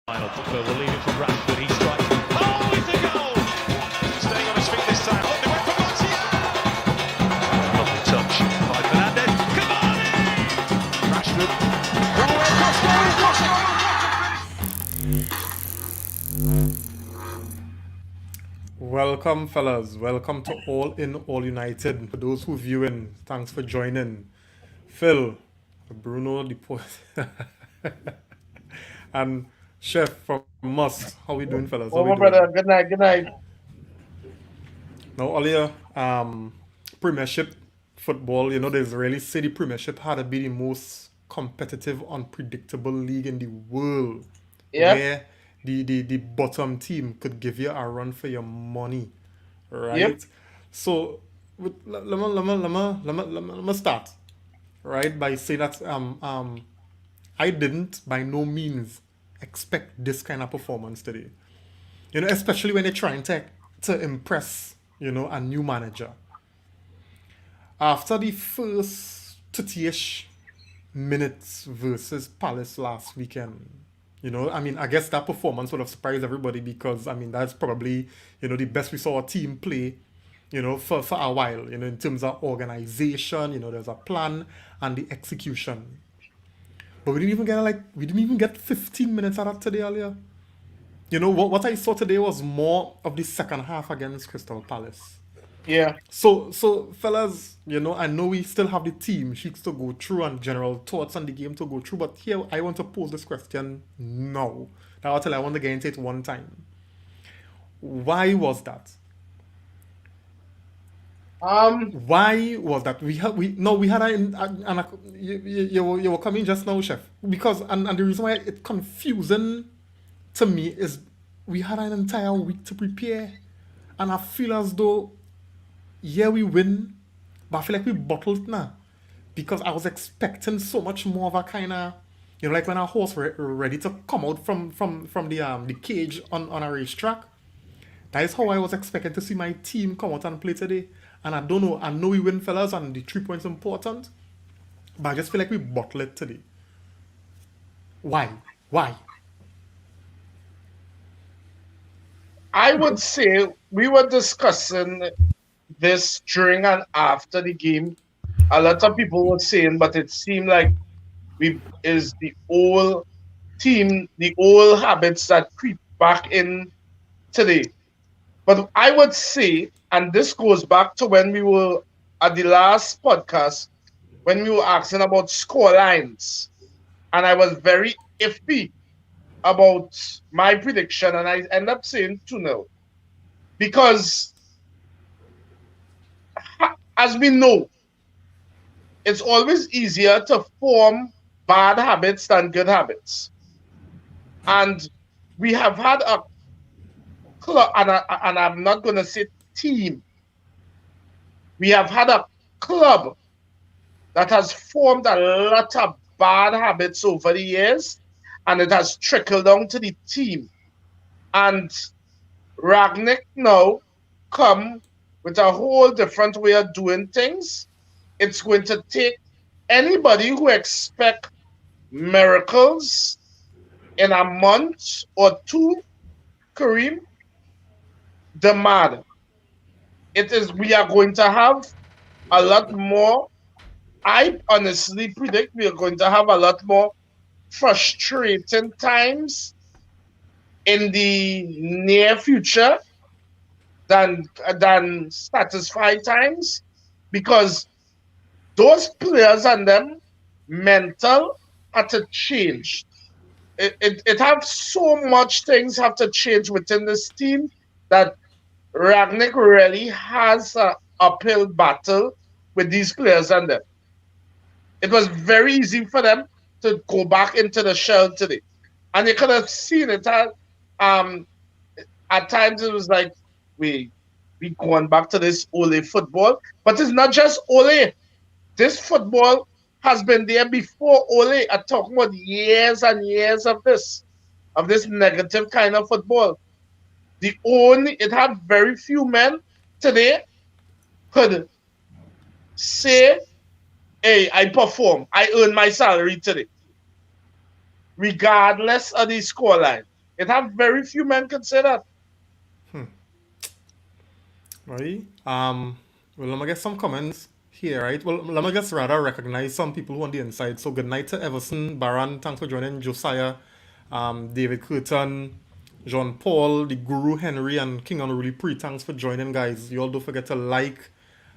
Phil will leave it for Rashford. He strikes. Oh, it's a goal! Staying on his feet this time. Look, they went for Martial. Lovely touch by Fernandez. Cavani! Rashford. All the way across goal. Welcome, fellas. Welcome to AllinAllunited. For those who viewing, thanks for joining. Phil, Bruno, the and Chef from Musk. How we doing, fellas? How Oh, we my doing? brother. Good night. Good night. Now, earlier, Premiership football, there's really say the Premiership had to be the most competitive, unpredictable league in the world. Yeah. Where the bottom team could give you a run for your money, right? Yep. So, let me start, right, by saying that I didn't by no means expect this kind of performance today. Especially when they're trying to impress, a new manager. After the first 30-ish minutes versus Palace last weekend, I guess that performance would have surprised everybody because, that's probably, the best we saw a team play, for a while, in terms of organization, there's a plan and the execution. But we didn't even get 15 minutes out of today earlier. What I saw today was more of the second half against Crystal Palace. Yeah. So fellas, I know we still have the team sheets to go through and general thoughts on the game to go through, but here I want to pose this question now. I want to get into it one time. Why was that? Why was that? You were coming just now, Chef, because and the reason why it's confusing to me is we had an entire week to prepare, and I feel as though we win, but I feel like we bottled it now because I was expecting so much more of a kind of like when a horse ready to come out from the cage on a racetrack. That is how I was expecting to see my team come out and play today. And I don't know. I know we win, fellas, and the 3 points important. But I just feel like we bottled it today. Why? I would say we were discussing this during and after the game. A lot of people were saying, but it seemed like is the old team, the old habits that creep back in today. But I would say, and this goes back to when we were at the last podcast, when we were asking about score lines, and I was very iffy about my prediction, and I ended up saying 2-0. Because, as we know, it's always easier to form bad habits than good habits. And we have had a club, and I'm not going to say team. We have had a club that has formed a lot of bad habits over the years, and it has trickled down to the team. And Ragnick now come with a whole different way of doing things. It's going to take anybody who expect miracles in a month or two, Kareem, the mad. We are going to have a lot more. I honestly predict we are going to have a lot more frustrating times in the near future than satisfied times, because those players and them mental had to change. It have so much things have to change within this team that Ragnick really has an uphill battle with these players and them. It was very easy for them to go back into the shell today. And you could have seen it at times it was like we going back to this Ole football. But it's not just Ole. This football has been there before Ole. I'm talking about years and years of this negative kind of football. It had very few men today could say, hey, I perform. I earn my salary today, regardless of the scoreline. It have very few men can say that. Right? Well, let me get some comments here, right? Well, let me just rather recognize some people who on the inside. So, good night to Everson, Baran, thanks for joining, Josiah, David Curtin, Jean Paul, the Guru Henry, and King Unruly Pre. Thanks for joining, guys. You all don't forget to like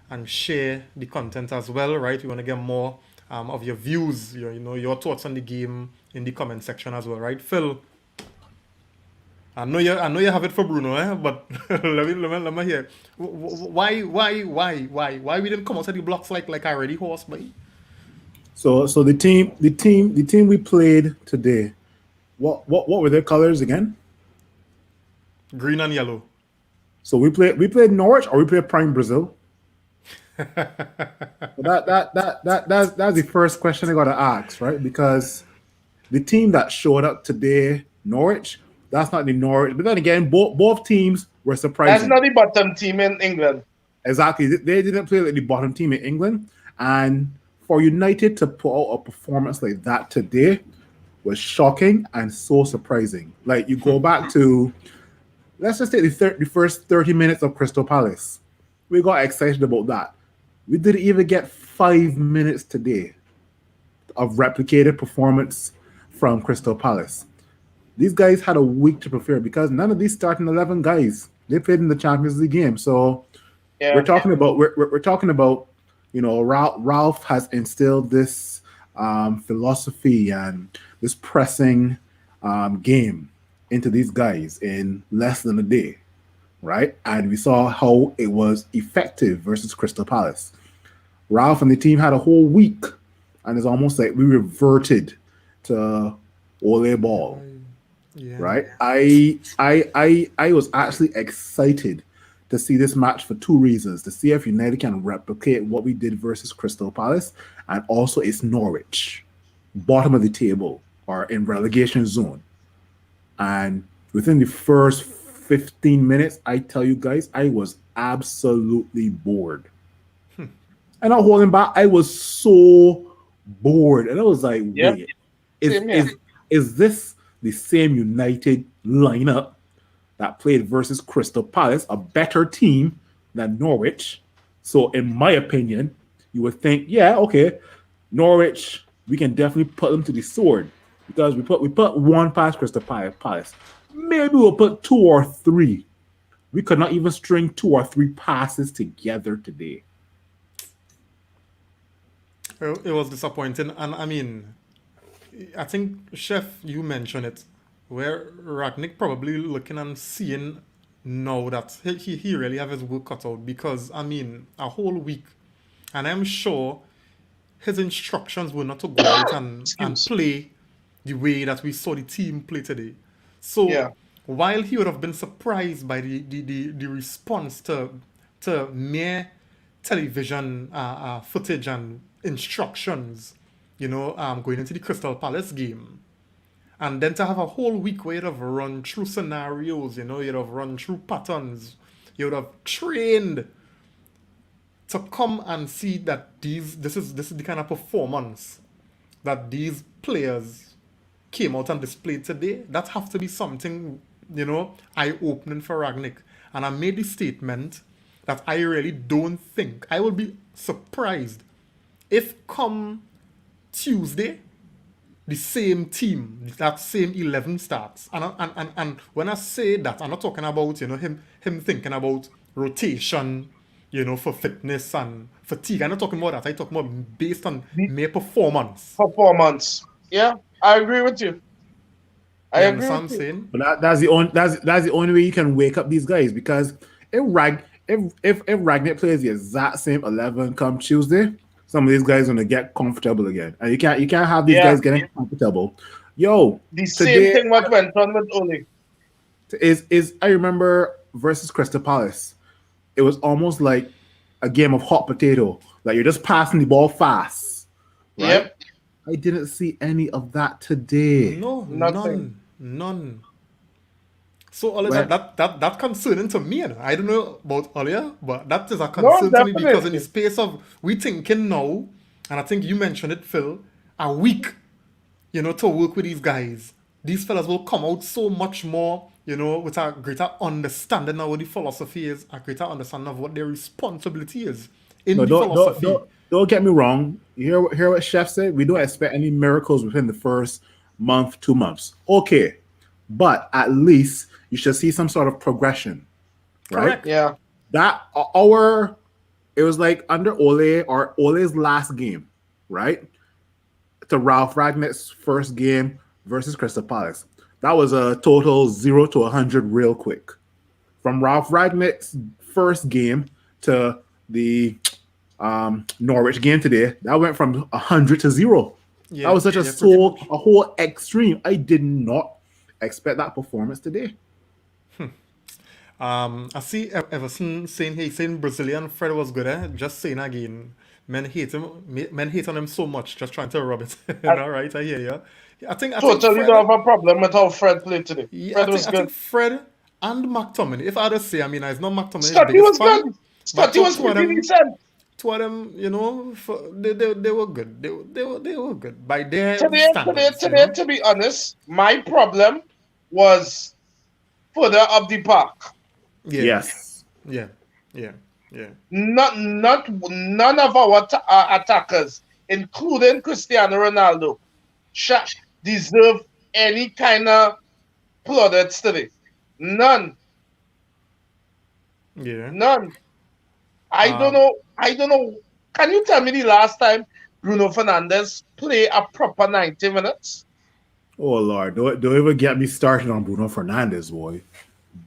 and share the content as well, right? We want to get more of your views, your thoughts on the game in the comment section as well, right? Phil, I know you have it for Bruno, but let me hear. Why we didn't come out of the blocks like a ready horse, boy? So the team we played today, what were their colors again? Green and yellow. So we played Norwich or we played Prime Brazil? That's the first question I gotta ask, right? Because the team that showed up today, Norwich, that's not the Norwich. But then again, both teams were surprising. That's not the bottom team in England. Exactly. They didn't play like the bottom team in England. And for United to put out a performance like that today was shocking and so surprising. Like, you go back to, let's just take the first 30 minutes of Crystal Palace. We got excited about that. We didn't even get 5 minutes today of replicated performance from Crystal Palace. These guys had a week to prepare because none of these starting 11 guys, they played in the Champions League game. So we're talking about Ralph has instilled this philosophy and this pressing game into these guys in less than a day, right? And we saw how it was effective versus Crystal Palace. Ralph and the team had a whole week, and it's almost like we reverted to Ole ball. Yeah. Right? I was actually excited to see this match for two reasons. To see if United can replicate what we did versus Crystal Palace, and also it's Norwich, bottom of the table or in relegation zone. And within the first 15 minutes, I tell you guys, I was absolutely bored. And not holding back, I was so bored. And I was like, wait, is this the same United lineup that played versus Crystal Palace, a better team than Norwich? So in my opinion, you would think, yeah, okay, Norwich, we can definitely put them to the sword because we put one past Crystal Palace. Maybe we'll put two or three. We could not even string two or three passes together today. It was disappointing, and I mean, I think, Chef, you mentioned it, where Ragnick probably looking and seeing now that he really have his work cut out, because, I mean, a whole week, and I'm sure his instructions were not to go out and play the way that we saw the team play today. So, while he would have been surprised by the response to mere television footage and instructions, going into the Crystal Palace game, and then to have a whole week where you'd have run through scenarios, you'd have run through patterns, you would have trained to come and see that this is the kind of performance that these players came out and displayed today. That have to be something, eye-opening for Ragnick. And I made the statement that I really don't think, I will be surprised if come Tuesday, the same team, that same 11 starts. And when I say that, I'm not talking about, him thinking about rotation, for fitness and fatigue. I'm not talking about that. I'm talking about based on mere performance. Yeah, I agree with you. I agree with what I'm you. saying? But that's the only way you can wake up these guys, because if Ragnick plays the exact same 11 come Tuesday, some of these guys are gonna get comfortable again, and you can't have these guys getting comfortable. Yo, the same thing what went on with Ole is I remember versus Crystal Palace, it was almost like a game of hot potato. Like, you're just passing the ball fast, right? Yep. I didn't see any of that today. No, Nothing. none. So that concerning to me. I don't know about earlier, but that is a concern to me, because in the space of we thinking now, and I think you mentioned it, Phil, a week, to work with these guys. these fellas will come out so much more, with a greater understanding of what the philosophy is, a greater understanding of what their responsibility is in No, the philosophy. don't get me wrong. You hear what Chef said? We don't expect any miracles within the first month, 2 months. Okay. But at least you should see some sort of progression. Right? Correct. Yeah. That it was like under Ole or Ole's last game, right? To Ralph Ragnick's first game versus Crystal Palace. That was a total 0 to 100 real quick. From Ralph Ragnick's first game to the Norwich game today, that went from 100 to 0. Yeah, that was such yeah, pretty much. a whole extreme. I did not expect that performance today. I see Everson saying Brazilian Fred was good. Just saying again, men hate him. Men hate on him so much. Just trying to rub it. All right, I hear you. I think Totally Fred, don't have a problem with how Fred played today. yeah, Fred was I good. think Fred and McTominay. If I had to say, I mean, it's not McTominay's Scotty biggest was fan, good. but Scotty was two of pretty them, decent. they were good. They were good by their Today, standards. to be honest, my problem was further up the park. Yeah. Yes. Yeah. None of our attackers, including Cristiano Ronaldo, deserve any kind of plaudits today. None. Yeah. None. I don't know. Can you tell me the last time Bruno Fernandes played a proper 90 minutes? Oh Lord, don't ever get me started on Bruno Fernandes, boy.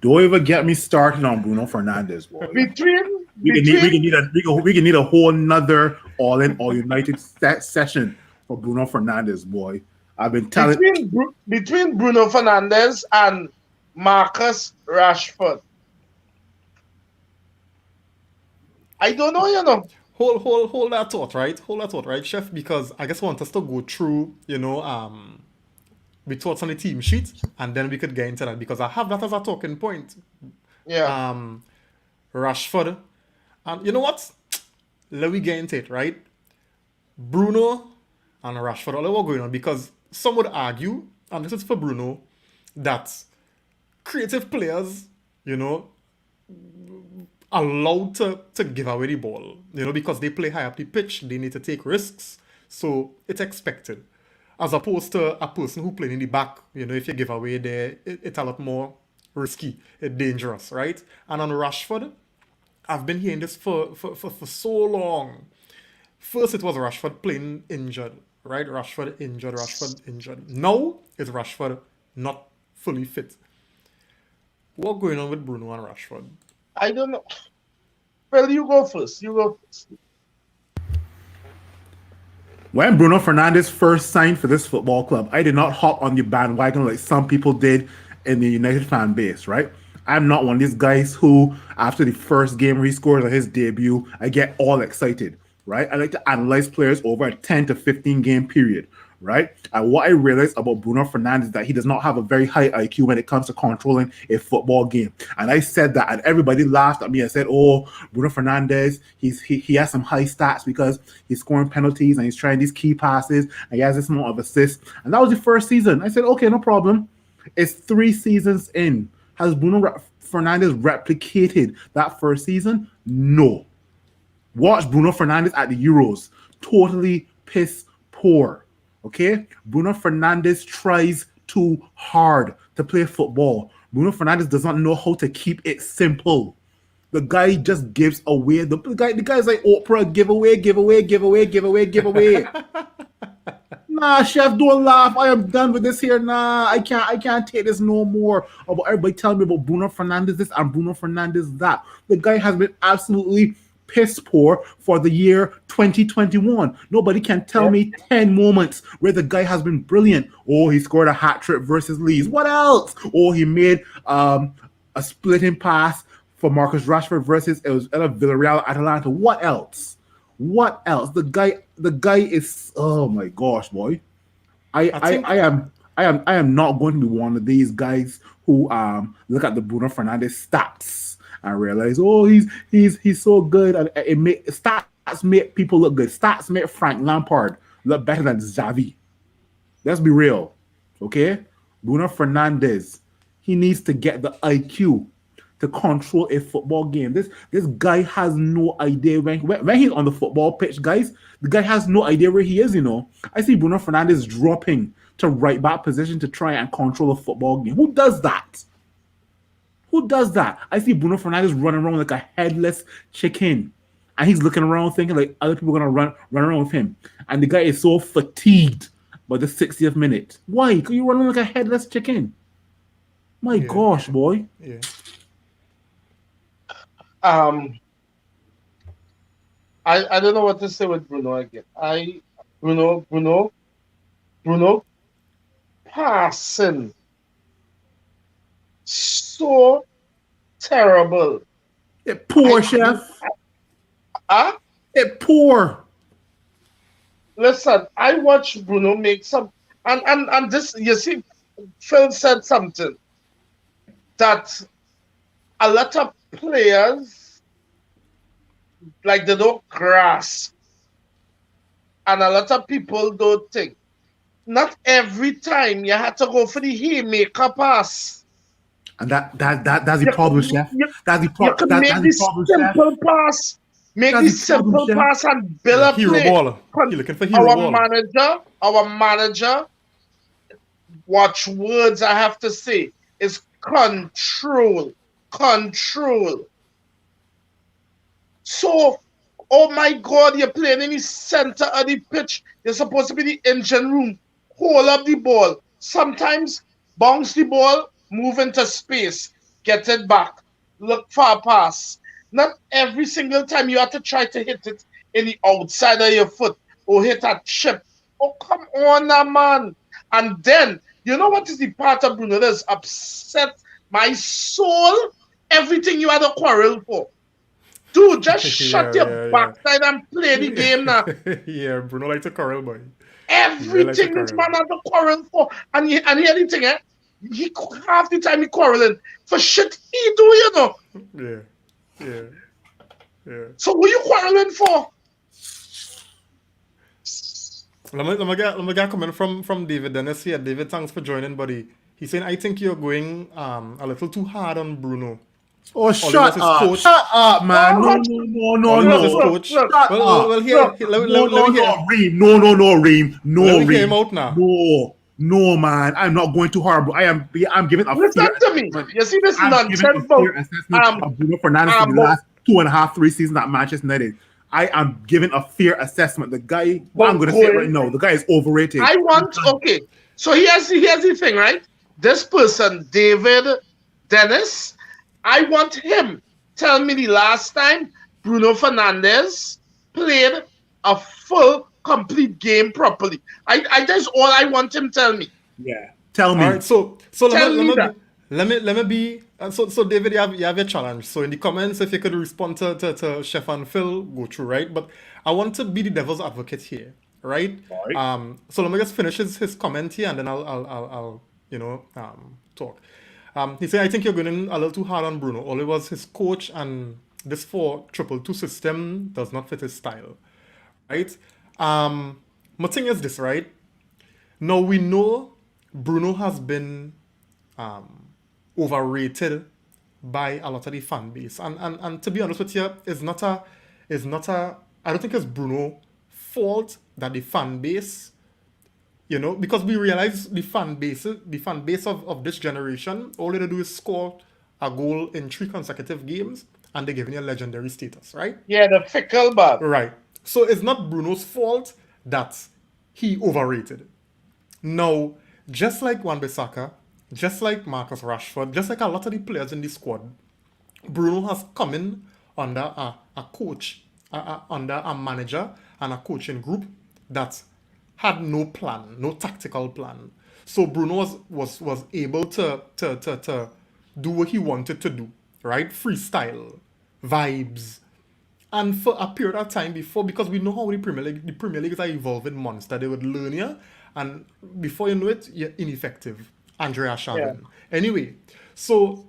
Don't ever get me started on Bruno Fernandes, boy. We can need a whole nother AllinAllunited session for Bruno Fernandes, boy. I've been telling between Bruno Fernandes and Marcus Rashford. I don't know, Hold that thought, right? Hold that thought, right, Chef? Because I guess I want us to go through, we thoughts on the team sheet, and then we could get into that because I have that as a talking point. Yeah. Rashford, and you know what? Let me get into it, right? Bruno and Rashford, all what going on because some would argue, and this is for Bruno, that creative players, allowed to give away the ball, because they play high up the pitch, they need to take risks, so it's expected. As opposed to a person who played in the back, if you give away there, it's a lot more risky, dangerous, right? And on Rashford, I've been hearing this for so long. First, it was Rashford playing injured, right? Rashford injured. Now, it's Rashford not fully fit. What's going on with Bruno and Rashford? I don't know. Well, you go first. When Bruno Fernandes first signed for this football club, I did not hop on the bandwagon like some people did in the United fan base, right? I'm not one of these guys who, after the first game he scored on his debut, I get all excited, right? I like to analyze players over a 10 to 15 game period, right? And what I realized about Bruno Fernandes is that he does not have a very high IQ when it comes to controlling a football game. And I said that, and everybody laughed at me and said, "Oh, Bruno Fernandes, he has some high stats because he's scoring penalties and he's trying these key passes and he has this amount of assists." And that was the first season. I said, "Okay, no problem." It's 3 seasons in. Has Bruno Fernandes replicated that first season? No. Watch Bruno Fernandes at the Euros. Totally piss poor. Okay? Bruno Fernandes tries too hard to play football. Bruno Fernandes does not know how to keep it simple. The guy just gives away. The guy's like Oprah, give away. Nah, Chef, don't laugh. I am done with this here. Nah, I can't take this no more. About everybody telling me about Bruno Fernandes this and Bruno Fernandes that. The guy has been absolutely piss poor for the year 2021. Nobody can tell me 10 moments where the guy has been brilliant. Oh, he scored a hat trick versus Leeds. What else? Oh, he made a splitting pass for Marcus Rashford versus Villarreal Atalanta. What else? The guy is, oh my gosh, boy. I am not going to be one of these guys who look at the Bruno Fernandes stats and realize, oh, he's so good, and stats make people look good. Stats make Frank Lampard look better than Xavi. Let's be real, okay? Bruno Fernandes, he needs to get the IQ to control a football game. This guy has no idea when he's on the football pitch, guys. The guy has no idea where he is. I see Bruno Fernandes dropping to right back position to try and control a football game. Who does that? Who does that? I see Bruno Fernandes running around like a headless chicken. And he's looking around thinking like other people are going to run around with him. And the guy is so fatigued by the 60th minute. Why? Because you running like a headless chicken. My gosh, boy. Yeah. I don't know what to say with Bruno again. Bruno passing so terrible. It poor, chef. It poor. Listen, I watched Bruno make some and this, you see, Phil said something that a lot of players like they don't grasp, and a lot of people don't think. Not every time you had to go for the haymaker pass. And that's the problem, chef. That's the You can make this simple pass. Make this simple pass and build a hero play. baller. You're looking for hero baller. Our manager, watch words I have to say, is control. Control. So, oh my God, you're playing in the center of the pitch. You're supposed to be the engine room. Hold up the ball. Sometimes bounce the ball, move into space, get it back, look for a pass. Not every single time you have to try to hit it in the outside of your foot or hit a chip. Oh, come on now, man. And then, you know what is the part of Bruno that's upset my soul? Everything you had a quarrel for. Dude, just shut your backside and play the game now. Yeah, Bruno likes a quarrel, boy. Everything this man had a quarrel for. And hear anything, he half the time he quarreling for shit he do, you know. Yeah. So what you quarreling for? Let me get a comment from David Dennis here. David, thanks for joining, buddy. He's saying, I think you're going a little too hard on Bruno. Oh, shut up. Shut up, man. No. Shut up. Well, here, let me hear. Reem. No, Reem. No, let me Reem. hear him out now. No, man. I'm not going too hard, but I'm giving a listen to me. You see this nonsense about Bruno Fernandes in the last 2.5, 3 seasons at Manchester United. I am giving a fair assessment. The guy, I'm going to say it right now, the guy is overrated. Okay. So here's the thing, right? This person, David Dennis, I want him tell me the last time Bruno Fernandes played a full, complete game properly. That's all I want him to tell me. Yeah, tell me. All right, so let me be. So David, you have a challenge. So in the comments, if you could respond to Chef and Phil, go through, right? But I want to be the devil's advocate here, right? So let me just finish his comment here, and then I'll talk. He said, I think you're going a little too hard on Bruno. All it was his coach, and this 4-2-2 system does not fit his style, right? My thing is this, right? Now we know Bruno has been overrated by a lot of the fan base, and to be honest with you, it's not a I don't think it's Bruno's fault that the fan base, because we realize the fan base of this generation, all they do is score a goal in 3 consecutive games, and they're giving you a legendary status, right? Yeah, the fickle bad. Right. So it's not Bruno's fault that he overrated. Now, just like Wan-Bissaka, just like Marcus Rashford, just like a lot of the players in the squad, Bruno has come in under a coach, under a manager and a coaching group that had no plan, no tactical plan. So Bruno was able to do what he wanted to do, right? Freestyle, vibes. And for a period of time before, because we know how the Premier League is an evolving monster, they would learn you, and before you know it, you're ineffective. Andrea Shavin. Yeah. Anyway, so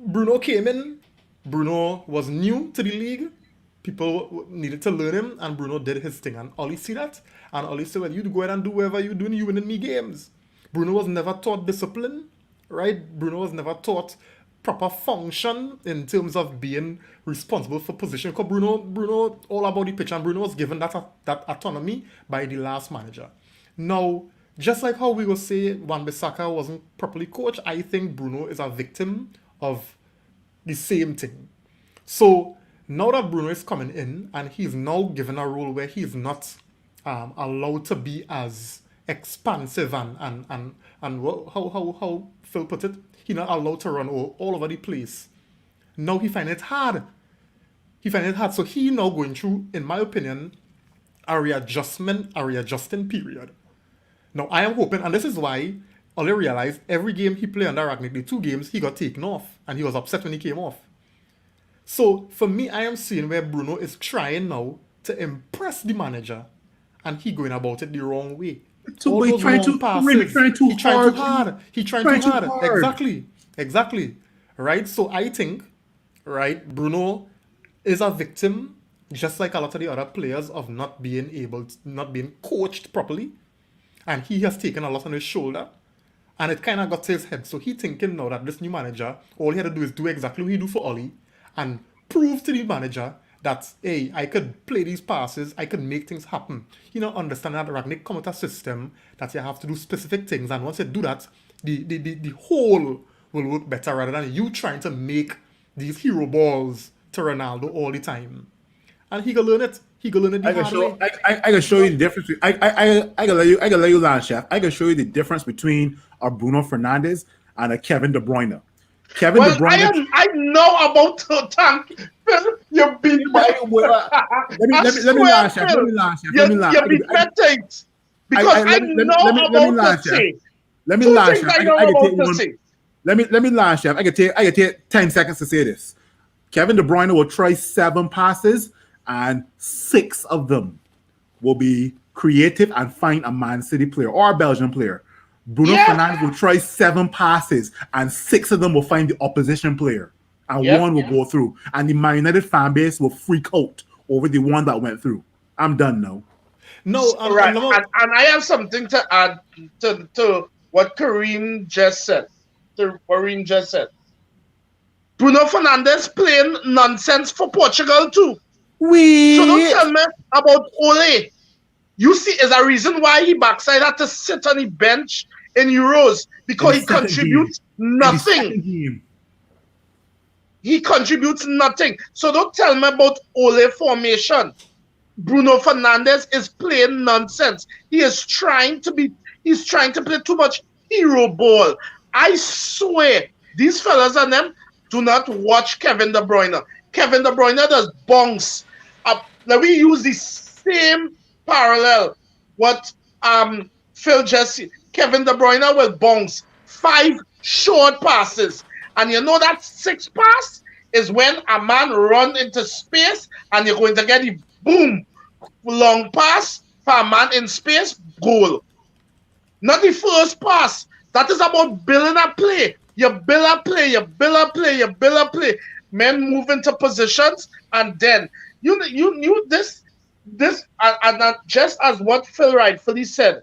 Bruno came in. Bruno was new to the league. People needed to learn him, and Bruno did his thing. And Ollie see that, and Ollie said, well, you go ahead and do whatever you're doing, you winning me games. Bruno was never taught discipline, right? Bruno was never taught proper function in terms of being responsible for position. Because Bruno, all about the pitch, and Bruno was given that autonomy by the last manager. Now, just like how we will say Wan-Bissaka wasn't properly coached, I think Bruno is a victim of the same thing. So now that Bruno is coming in and he's now given a role where he's not allowed to be as expansive and how Phil put it, he's not allowed to run all over the place. Now he finds it hard. So he now going through, in my opinion, a readjusting period. Now I am hoping, and this is why Ollie realized every game he played under Ragnick, the 2 games he got taken off, and he was upset when he came off. So for me, I am seeing where Bruno is trying now to impress the manager, and he going about it the wrong way. So he's trying too hard. Exactly. Right? So I think, right, Bruno is a victim, just like a lot of the other players, of not being coached properly. And he has taken a lot on his shoulder. And it kind of got to his head. So he thinking now that this new manager, all he had to do is do exactly what he do for Ollie and prove to the manager that, hey, I could play these passes, I could make things happen. Understand that Ragnick come with a system that you have to do specific things, and once you do that, the whole will work better rather than you trying to make these hero balls to Ronaldo all the time. And he can learn it. I can show you the difference. I can let you learn, Chef. I can show you the difference between a Bruno Fernandes and a Kevin De Bruyne. De Bruyne. I know about the tank. You beat my. Let me learn, Chef. You beat my things because I know about to say. Let me learn, Chef. Let me learn, Chef. I can take 10 seconds to say this. Kevin De Bruyne will try 7 passes, and 6 of them will be creative and find a Man City player or a Belgian player. Bruno Fernandes will try 7 passes, and 6 of them will find the opposition player, and 1 will go through. And the Man United fan base will freak out over the one that went through. I'm done now. No, right. And I have something to add to what Kareem just said. Bruno Fernandes playing nonsense for Portugal too. So don't tell me about Ole. You see, is a reason why he backside had to sit on the bench in Euros because he contributes nothing. He contributes nothing. So don't tell me about Ole formation. Bruno Fernandes is playing nonsense. He's trying to play too much hero ball. I swear, these fellas and them do not watch Kevin De Bruyne. Kevin De Bruyne does bongs up. Now we use the same parallel. What Phil just said. Kevin De Bruyne will bongs 5 short passes. And you know that 6th pass is when a man run into space and you're going to get the boom long pass for a man in space, goal. Not the first pass. That is about building a play. You build a play. Men move into positions, and then you this and just as what Phil rightfully said,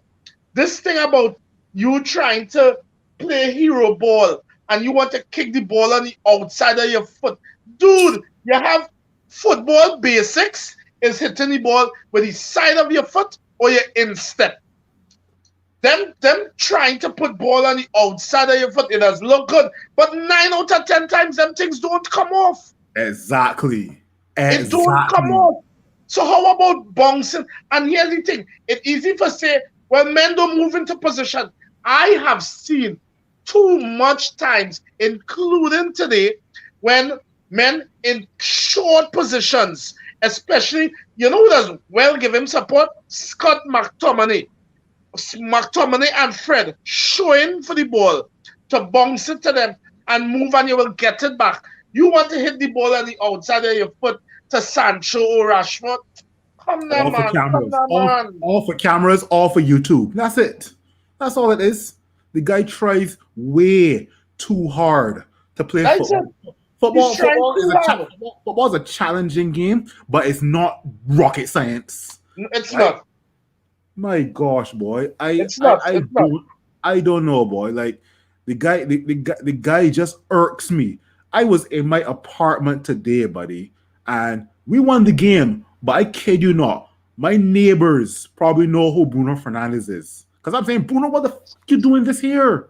this thing about you trying to play hero ball and you want to kick the ball on the outside of your foot. Dude, you have football basics is hitting the ball with the side of your foot or your instep. Them trying to put ball on the outside of your foot, it does look good. But 9 out of 10 times, them things don't come off. Exactly. It don't come off. So how about bouncing? And here's the thing. It's easy to say, well, men don't move into position. I have seen too much times, including today, when men in short positions, especially, you know who does well give him support? Scott McTominay and Fred showing for the ball to bounce it to them and move, and you will get it back. You want to hit the ball on the outside of your foot to Sancho or Rashford? Come on, man. All for cameras, all for YouTube. That's it. That's all it is. The guy tries way too hard to play football. Football is a challenging game, but it's not rocket science. It's not. My gosh, boy. I I don't know, boy. Like the guy just irks me. I was in my apartment today, buddy, and we won the game. But I kid you not, my neighbors probably know who Bruno Fernandez is. Because I'm saying, Bruno, what the fuck you doing this here?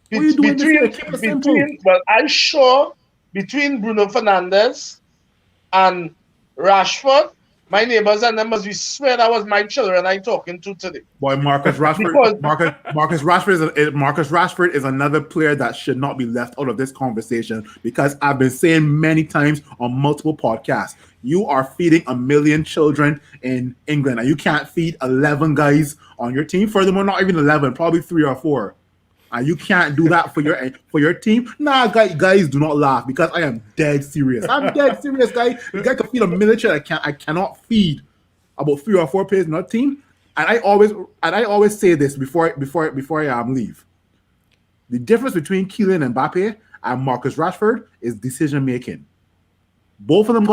What are you doing this here? Keep it simple. Well, I'm sure between Bruno Fernandez and Rashford, my neighbors and them, as we swear that was my children I talking to today. Boy, Marcus Rashford. Marcus Rashford is another player that should not be left out of this conversation because I've been saying many times on multiple podcasts, you are feeding 1 million children in England, and you can't feed 11 guys on your team. Furthermore, not even 11, probably 3 or 4. And you can't do that for your team. Nah, guys, do not laugh because I am dead serious. I'm dead serious, guy. The guy can feed a military. I cannot feed about 3 or 4 players in our team. And I always say this before I leave. The difference between Kylian Mbappe and Marcus Rashford is decision making. Both of them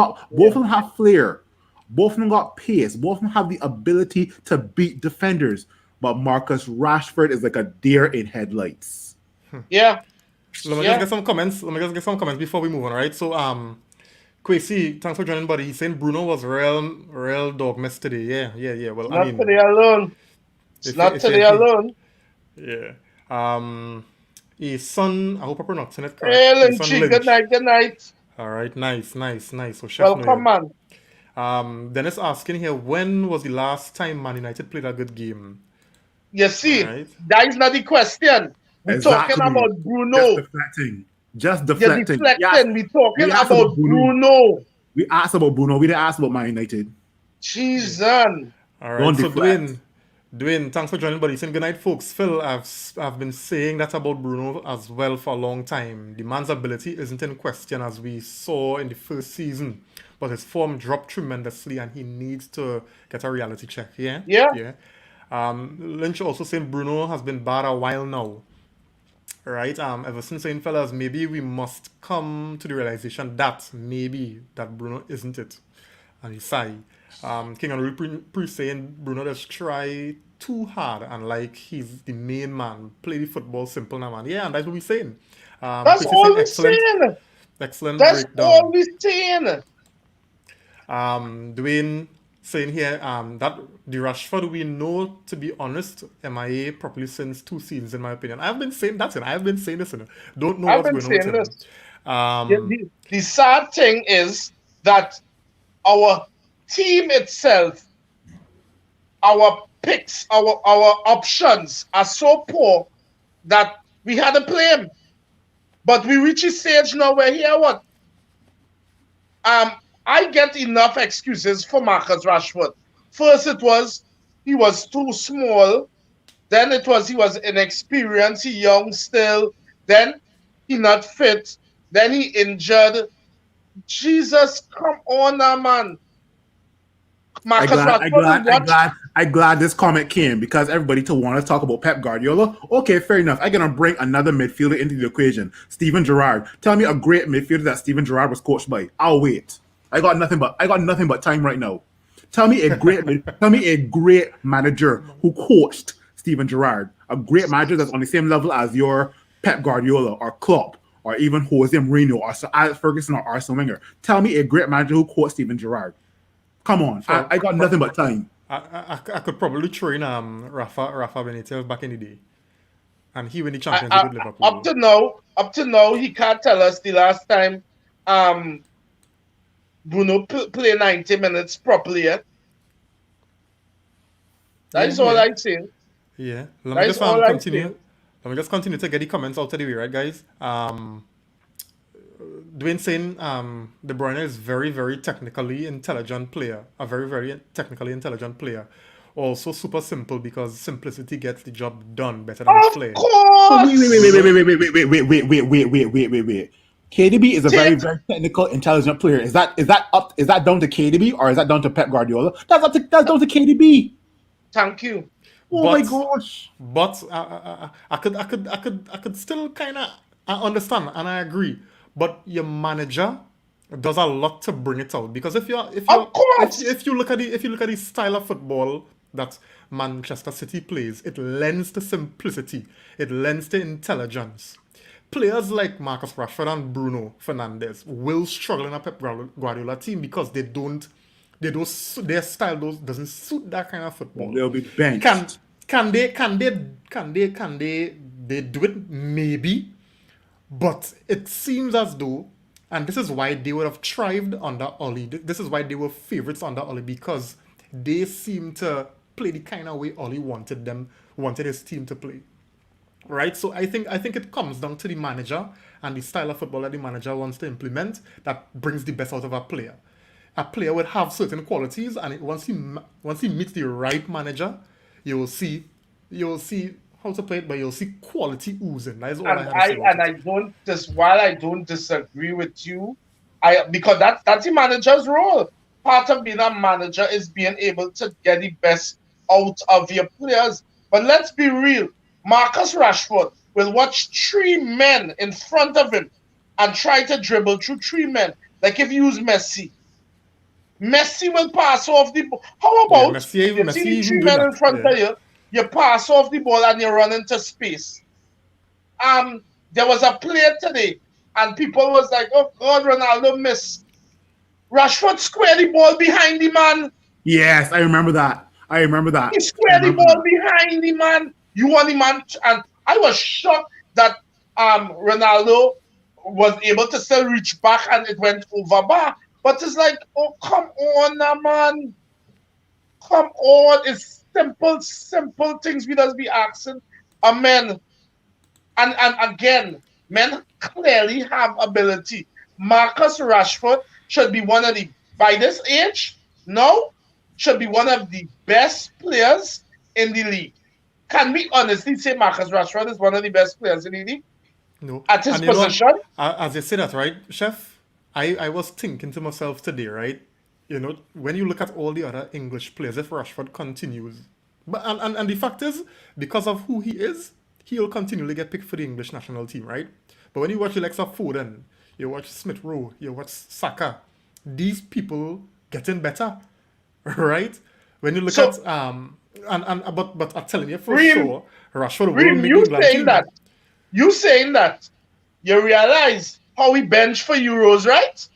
have flair. Both of them got pace. Both of them have the ability to beat defenders. But Marcus Rashford is like a deer in headlights. Yeah. Let me just get some comments. Before we move on, right? So, Kwesi, thanks for joining, buddy. He's saying Bruno was real dog mess today. Yeah. Well, not today alone. Not today alone. Yeah. His son, I hope I'm pronouncing it correct. Hey, Lynchy, good night. All right, nice. So, Chef welcome, man. Dennis asking here, when was the last time Man United played a good game? You see, that is not the question. We're talking about Bruno. Just deflecting. We're talking about Bruno. We asked about Bruno. We didn't ask about Man United. Jesus. All right, so Dwayne, thanks for joining, buddy. Saying good night, folks. Phil, I've been saying that about Bruno as well for a long time. The man's ability isn't in question as we saw in the first season, but his form dropped tremendously and he needs to get a reality check. Yeah. Lynch also saying Bruno has been bad a while now. Right? Ever since saying, fellas, maybe we must come to the realization that maybe that Bruno isn't it. And he's sigh. King and Rui saying Bruno just try too hard and like he's the main man. Play the football simple now, man. Yeah, and that's what we're saying. That's all we're saying. Excellent That's breakdown. all we're saying. Dwayne saying here that the Rashford we know, to be honest, MIA properly since 2 seasons in my opinion. I've been saying this. Don't know what's going on with him. The sad thing is that our team itself, our picks, our options are so poor that we had to play him. But we reach a stage now where here what? I get enough excuses for Marcus Rashford. First he was too small. Then he was inexperienced, he young still. Then he not fit. Then he injured. Jesus, come on now, man. I'm glad this comment came because everybody to want to talk about Pep Guardiola. Okay, fair enough. I'm gonna bring another midfielder into the equation. Steven Gerrard. Tell me a great midfielder that Steven Gerrard was coached by. I'll wait. I got nothing but time right now. Tell me a great manager who coached Steven Gerrard. A great manager that's on the same level as your Pep Guardiola or Klopp or even Jose Mourinho or Sir Alex Ferguson or Arsene Wenger. Tell me a great manager who coached Steven Gerrard. Come on, I got nothing but time. I could probably train Rafa Benitez back in the day, and he won the championship with Liverpool. Up to now, he can't tell us the last time Bruno played 90 minutes properly yet. That is all I'm saying. Yeah, let me just continue to get the comments out of the way, right, guys? Dwayne saying De Bruyne is very, very technically intelligent player. A very, very technically intelligent player. Also super simple because simplicity gets the job done better than flair. Wait. KDB is a very, very technical, intelligent player. Is that down to KDB or is that down to Pep Guardiola? That's down to KDB. Thank you. My gosh. But I could still kind of understand and I agree. But your manager does a lot to bring it out because if you look at the style of football that Manchester City plays, it lends to simplicity. It lends to intelligence. Players like Marcus Rashford and Bruno Fernandes will struggle in a Pep Guardiola team because their style doesn't suit that kind of football. They'll be benched. Can they do it? Maybe. But it seems as though, and this is why they would have thrived under Ollie. This is why they were favourites under Ollie, because they seem to play the kind of way Ollie wanted his team to play. Right? So I think it comes down to the manager and the style of football that the manager wants to implement that brings the best out of a player. A player would have certain qualities, and once he meets the right manager, you will see how to play it, but you'll see quality oozing. That is all I have to say. While I don't disagree with you, because that's the manager's role. Part of being a manager is being able to get the best out of your players. But let's be real. Marcus Rashford will watch 3 men in front of him and try to dribble through 3 men. Like if you use Messi will pass off the ball. How about you see the 3 men in front of you? You pass off the ball and you run into space. There was a play today, and people was like, "Oh God, Ronaldo missed." Rashford squared the ball behind the man. Yes, I remember that. He squared the ball behind the man. You want the man, and I was shocked that Ronaldo was able to still reach back and it went over bar. But it's like, oh, come on, now, man. Come on. It's simple things we just be asking. Men. And again, men clearly have ability. Marcus Rashford should be one of the, by this age, should be one of the best players in the league. Can we honestly say Marcus Rashford is one of the best players in the league? No. At his position? As you say that, right, Chef? I was thinking to myself today, right? You know, when you look at all the other English players, if Rashford continues, and the fact is, because of who he is, he'll continually get picked for the English national team, right? But when you watch the likes of Foden, you watch Smith Rowe, you watch Saka, these people getting better, right? When you look at but I'm telling you for sure, Rashford will make you England saying team. that? You saying that? You realize how he bench for Euros, right?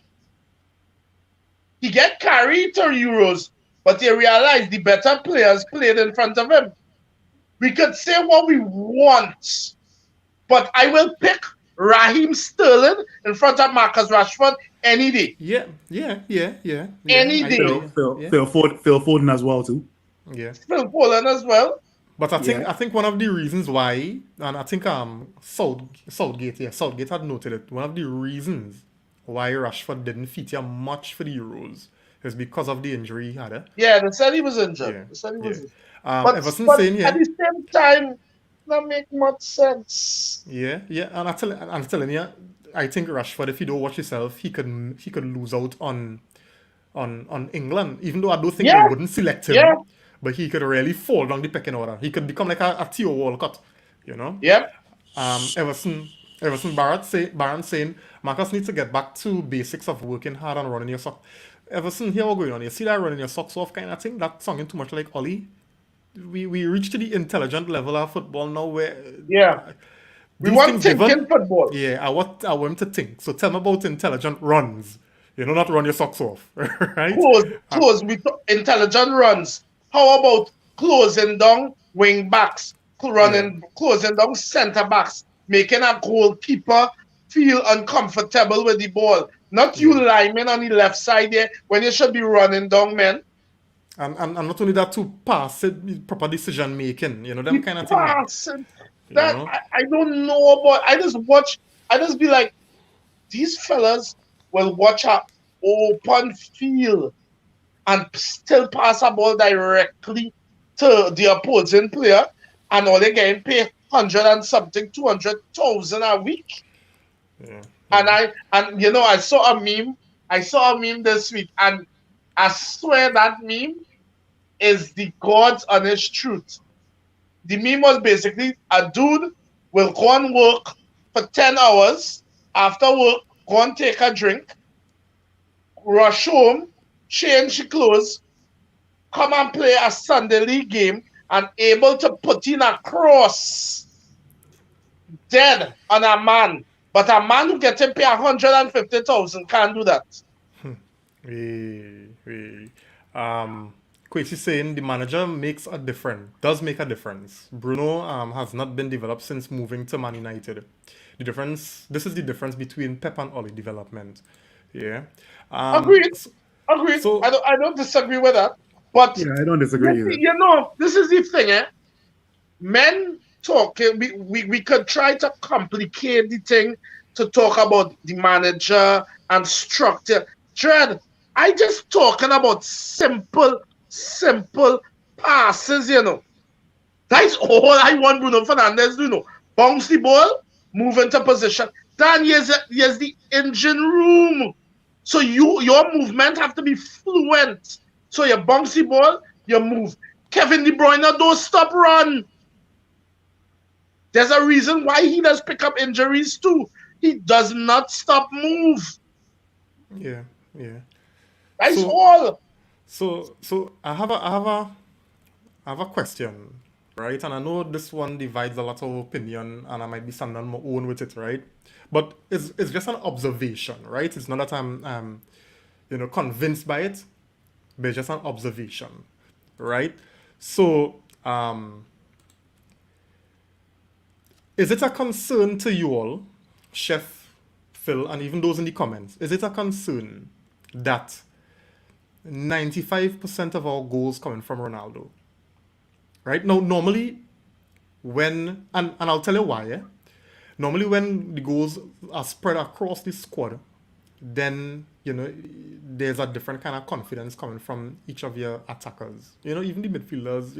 He get carried to Euros, but you realize the better players played in front of him. We could say what we want, but I will pick Raheem Sterling in front of Marcus Rashford any day. Yeah. Any day. Phil Foden as well too. Yeah. Phil Foden as well. But I think one of the reasons why, and I think Southgate had noted it, one of the reasons why Rashford didn't feature much for the Euros is because of the injury he had. Yeah, they said he was injured. But Everson at saying, the same time, that make much sense. Yeah, and I'm telling you, I think Rashford, if you don't watch yourself, he could lose out on England, even though I don't think they wouldn't select him. Yeah. But he could really fall down the pecking order. He could become like a Theo Walcott, you know? Yep. Everson Barrett saying, Marcus needs to get back to basics of working hard and running your socks. Everson, here we're going on. You see that running your socks off kind of thing? That's sounding too much like Ollie. We reached to the intelligent level of football now where... Yeah. We want thinking football. Yeah, I want him to think. So tell me about intelligent runs. You know, not run your socks off, right? Close with intelligent runs. How about closing down wing backs, closing down centre backs, making a goalkeeper feel uncomfortable with the ball? Not you linemen on the left side there when you should be running down, men. And not only that, to pass it, proper decision making, you know, them kind of things. I don't know about. I just be like, these fellas will watch a open field and still pass a ball directly to the opposing player, and all they getting paid 100 and something, 200,000 a week. Yeah. And I saw a meme this week, and I swear that meme is the God's honest truth. The meme was basically a dude will go and work for 10 hours, after work, go and take a drink, rush home, change his clothes, come and play a Sunday league game and able to put in a cross dead on a man. But a man who gets him pay 150,000 can't do that. Quincy saying the manager does make a difference. Bruno has not been developed since moving to Man United. This is the difference between Pep and Oli development. Yeah. Agreed. Agreed. So, I don't disagree with that. But Yeah, I don't disagree either. you know, this is the thing, eh? Men talking, we could try to complicate the thing to talk about the manager and structure. Dread, I just talking about simple passes, you know. That's all I want Bruno Fernandes to do, you know. Bounce the ball, move into position. Then here's the engine room. So your movement have to be fluent. So you bounce the ball, you move. Kevin De Bruyne, don't stop run. There's a reason why he does pick up injuries too. He does not stop move. yeah. That's all. So I have a question, right? And I know this one divides a lot of opinion, and I might be standing on my own with it, right? But it's just an observation, right? It's not that I'm convinced by it, but it's just an observation, right? So is it a concern to you all, Chef, Phil, and even those in the comments? Is it a concern that 95% of our goals coming from Ronaldo? Right? Now, normally, and I'll tell you why, eh? Normally, when the goals are spread across the squad, then, there's a different kind of confidence coming from each of your attackers. Even the midfielders,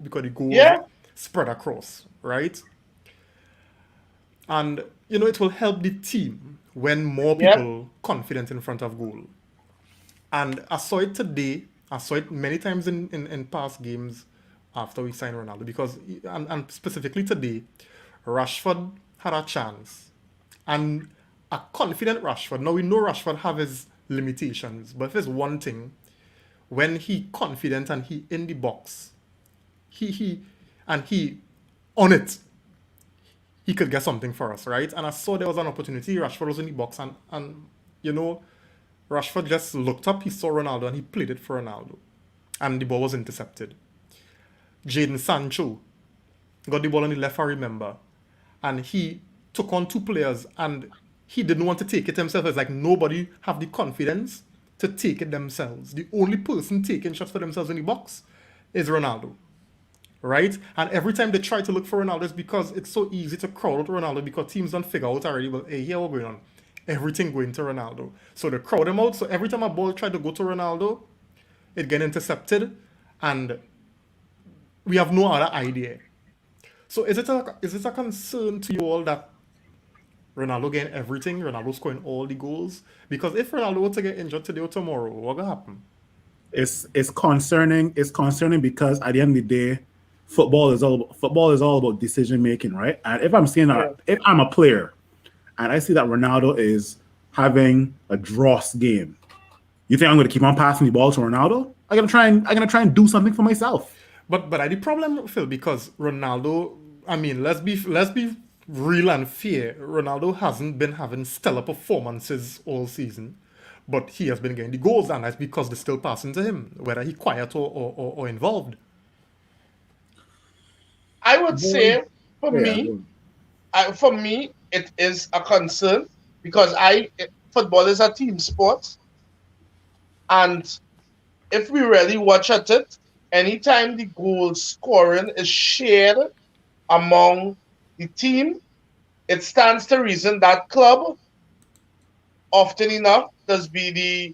because the goals spread across, right? And, it will help the team when more people confident in front of goal. And I saw it today. I saw it many times in past games after we signed Ronaldo. Because, and specifically today, Rashford had a chance. And a confident Rashford. Now, we know Rashford have his limitations. But if there's one thing, when he confident and he in the box, he on it, he could get something for us, right? And I saw there was an opportunity. Rashford was in the box, and Rashford just looked up, he saw Ronaldo, and he played it for Ronaldo. And the ball was intercepted. Jadon Sancho got the ball on the left, I remember. And he took on two players, and he didn't want to take it himself. It's like nobody have the confidence to take it themselves. The only person taking shots for themselves in the box is Ronaldo. Right? And every time they try to look for Ronaldo, it's because it's so easy to crowd out Ronaldo because teams don't figure out already, well, hey, here what's going on. Everything going to Ronaldo. So they crowd him out. So every time a ball tried to go to Ronaldo, it get intercepted, and we have no other idea. So is it a concern to you all that Ronaldo getting everything, Ronaldo scoring all the goals? Because if Ronaldo were to get injured today or tomorrow, what gonna happen? It's concerning. It's concerning because at the end of the day, football is all about decision making, right? And if I'm seeing if I'm a player and I see that Ronaldo is having a dross game, you think I'm going to keep on passing the ball to Ronaldo? I'm gonna try and do something for myself. But I the problem, Phil, because Ronaldo, I mean, let's be real and fair. Ronaldo hasn't been having stellar performances all season, but he has been getting the goals, and that's because they're still passing to him, whether he quiet or involved. I would say for me, it is a concern because football is a team sport, and if we really watch at it, anytime the goal scoring is shared among the team, it stands to reason that club often enough does be the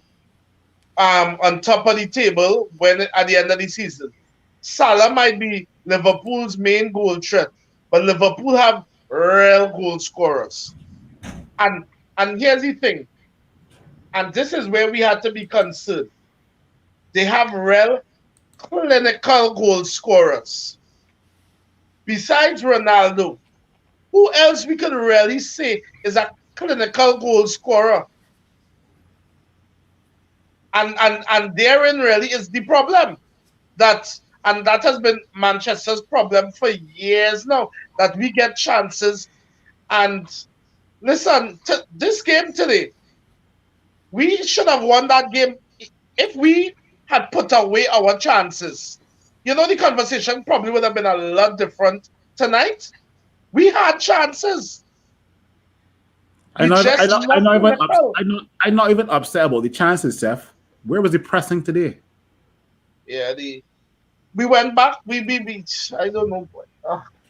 on top of the table when at the end of the season. Salah might be Liverpool's main goal threat, but Liverpool have real goal scorers. And here's the thing, and this is where we had to be concerned. They have real clinical goal scorers. Besides Ronaldo, who else we could really say is a clinical goal scorer? And therein really is the problem. and that has been Manchester's problem for years now, that we get chances. And listen, this game today, we should have won that game if we had put away our chances. You know, the conversation probably would have been a lot different tonight. We had chances. I'm We not, just I'm not, I'm lost not in even the crowd. I'm not even upset about the chances, Seth. Where was the pressing today? Yeah, we went back. We I don't know.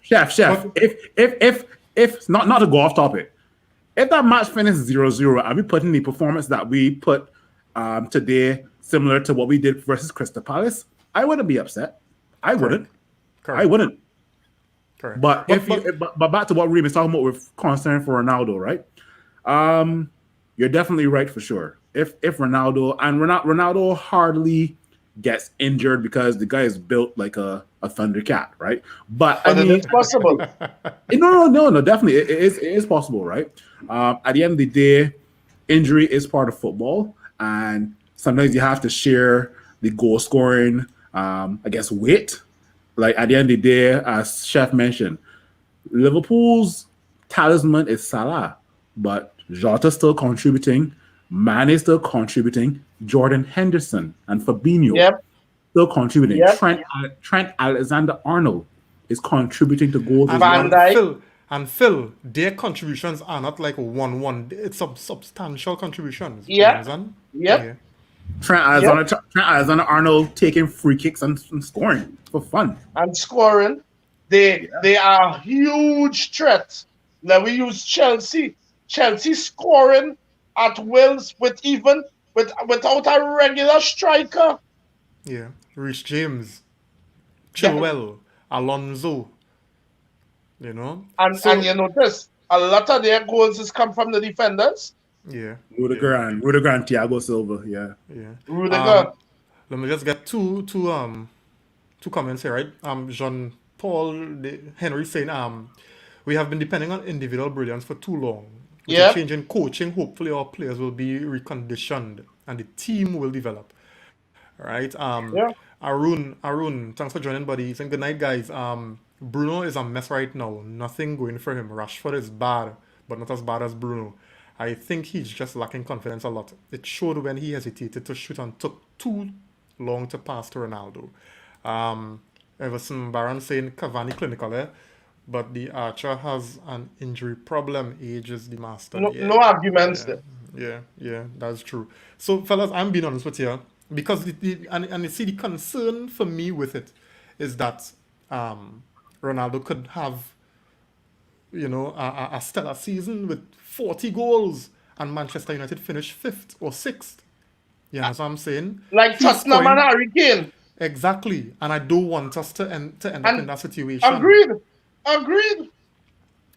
Chef, But- if not to go off topic, if that match finished 0-0 and we put in the performance that we put today, similar to what we did versus Crystal Palace, I wouldn't be upset. I wouldn't. Correct. I wouldn't. Correct. But but back to what Reem is talking about with concern for Ronaldo, right? You're definitely right for sure. If Ronaldo and Ronaldo hardly gets injured because the guy is built like a Thundercat, right? But I mean, it's possible. no, definitely it is possible, right? At the end of the day, injury is part of football, and sometimes you have to share the goal scoring, weight. Like at the end of the day, as Chef mentioned, Liverpool's talisman is Salah, but Jota's still contributing, Mane is still contributing, Jordan Henderson and Fabinho still contributing. Yep. Trent Alexander-Arnold is contributing to goals as Van well. Dijk. Phil, their contributions are not like 1-1. It's substantial contributions. Yeah. You understand? Yep. Yeah. Trent Alexander-Arnold taking free kicks and scoring for fun. And scoring. They are a huge threat. Now we use Chelsea. Chelsea scoring at wills without a regular striker. Yeah. Rich James, Chilwell, Alonso. You know? And you notice a lot of their goals has come from the defenders. Yeah. Rudiger and Thiago Silva, yeah. Yeah. Rudiger. Let me just get two comments here, right? Jean Paul Henry saying we have been depending on individual brilliance for too long. With a change in coaching, hopefully our players will be reconditioned and the team will develop. Right? Arun, thanks for joining, buddy. Saying good night, guys. Bruno is a mess right now. Nothing going for him. Rashford is bad, but not as bad as Bruno. I think he's just lacking confidence a lot. It showed when he hesitated to shoot and took too long to pass to Ronaldo. Everson Barron saying Cavani clinical, but the Archer has an injury problem. Age is the master. No arguments there. Yeah, that's true. So, fellas, I'm being honest with you because and you see the concern for me with it is that Ronaldo could have, a stellar season with 40 goals and Manchester United finish 5th or 6th. You know what I'm saying? Like Tottenham and Harry Kane. Exactly. And I don't want us to end up in that situation. Agreed.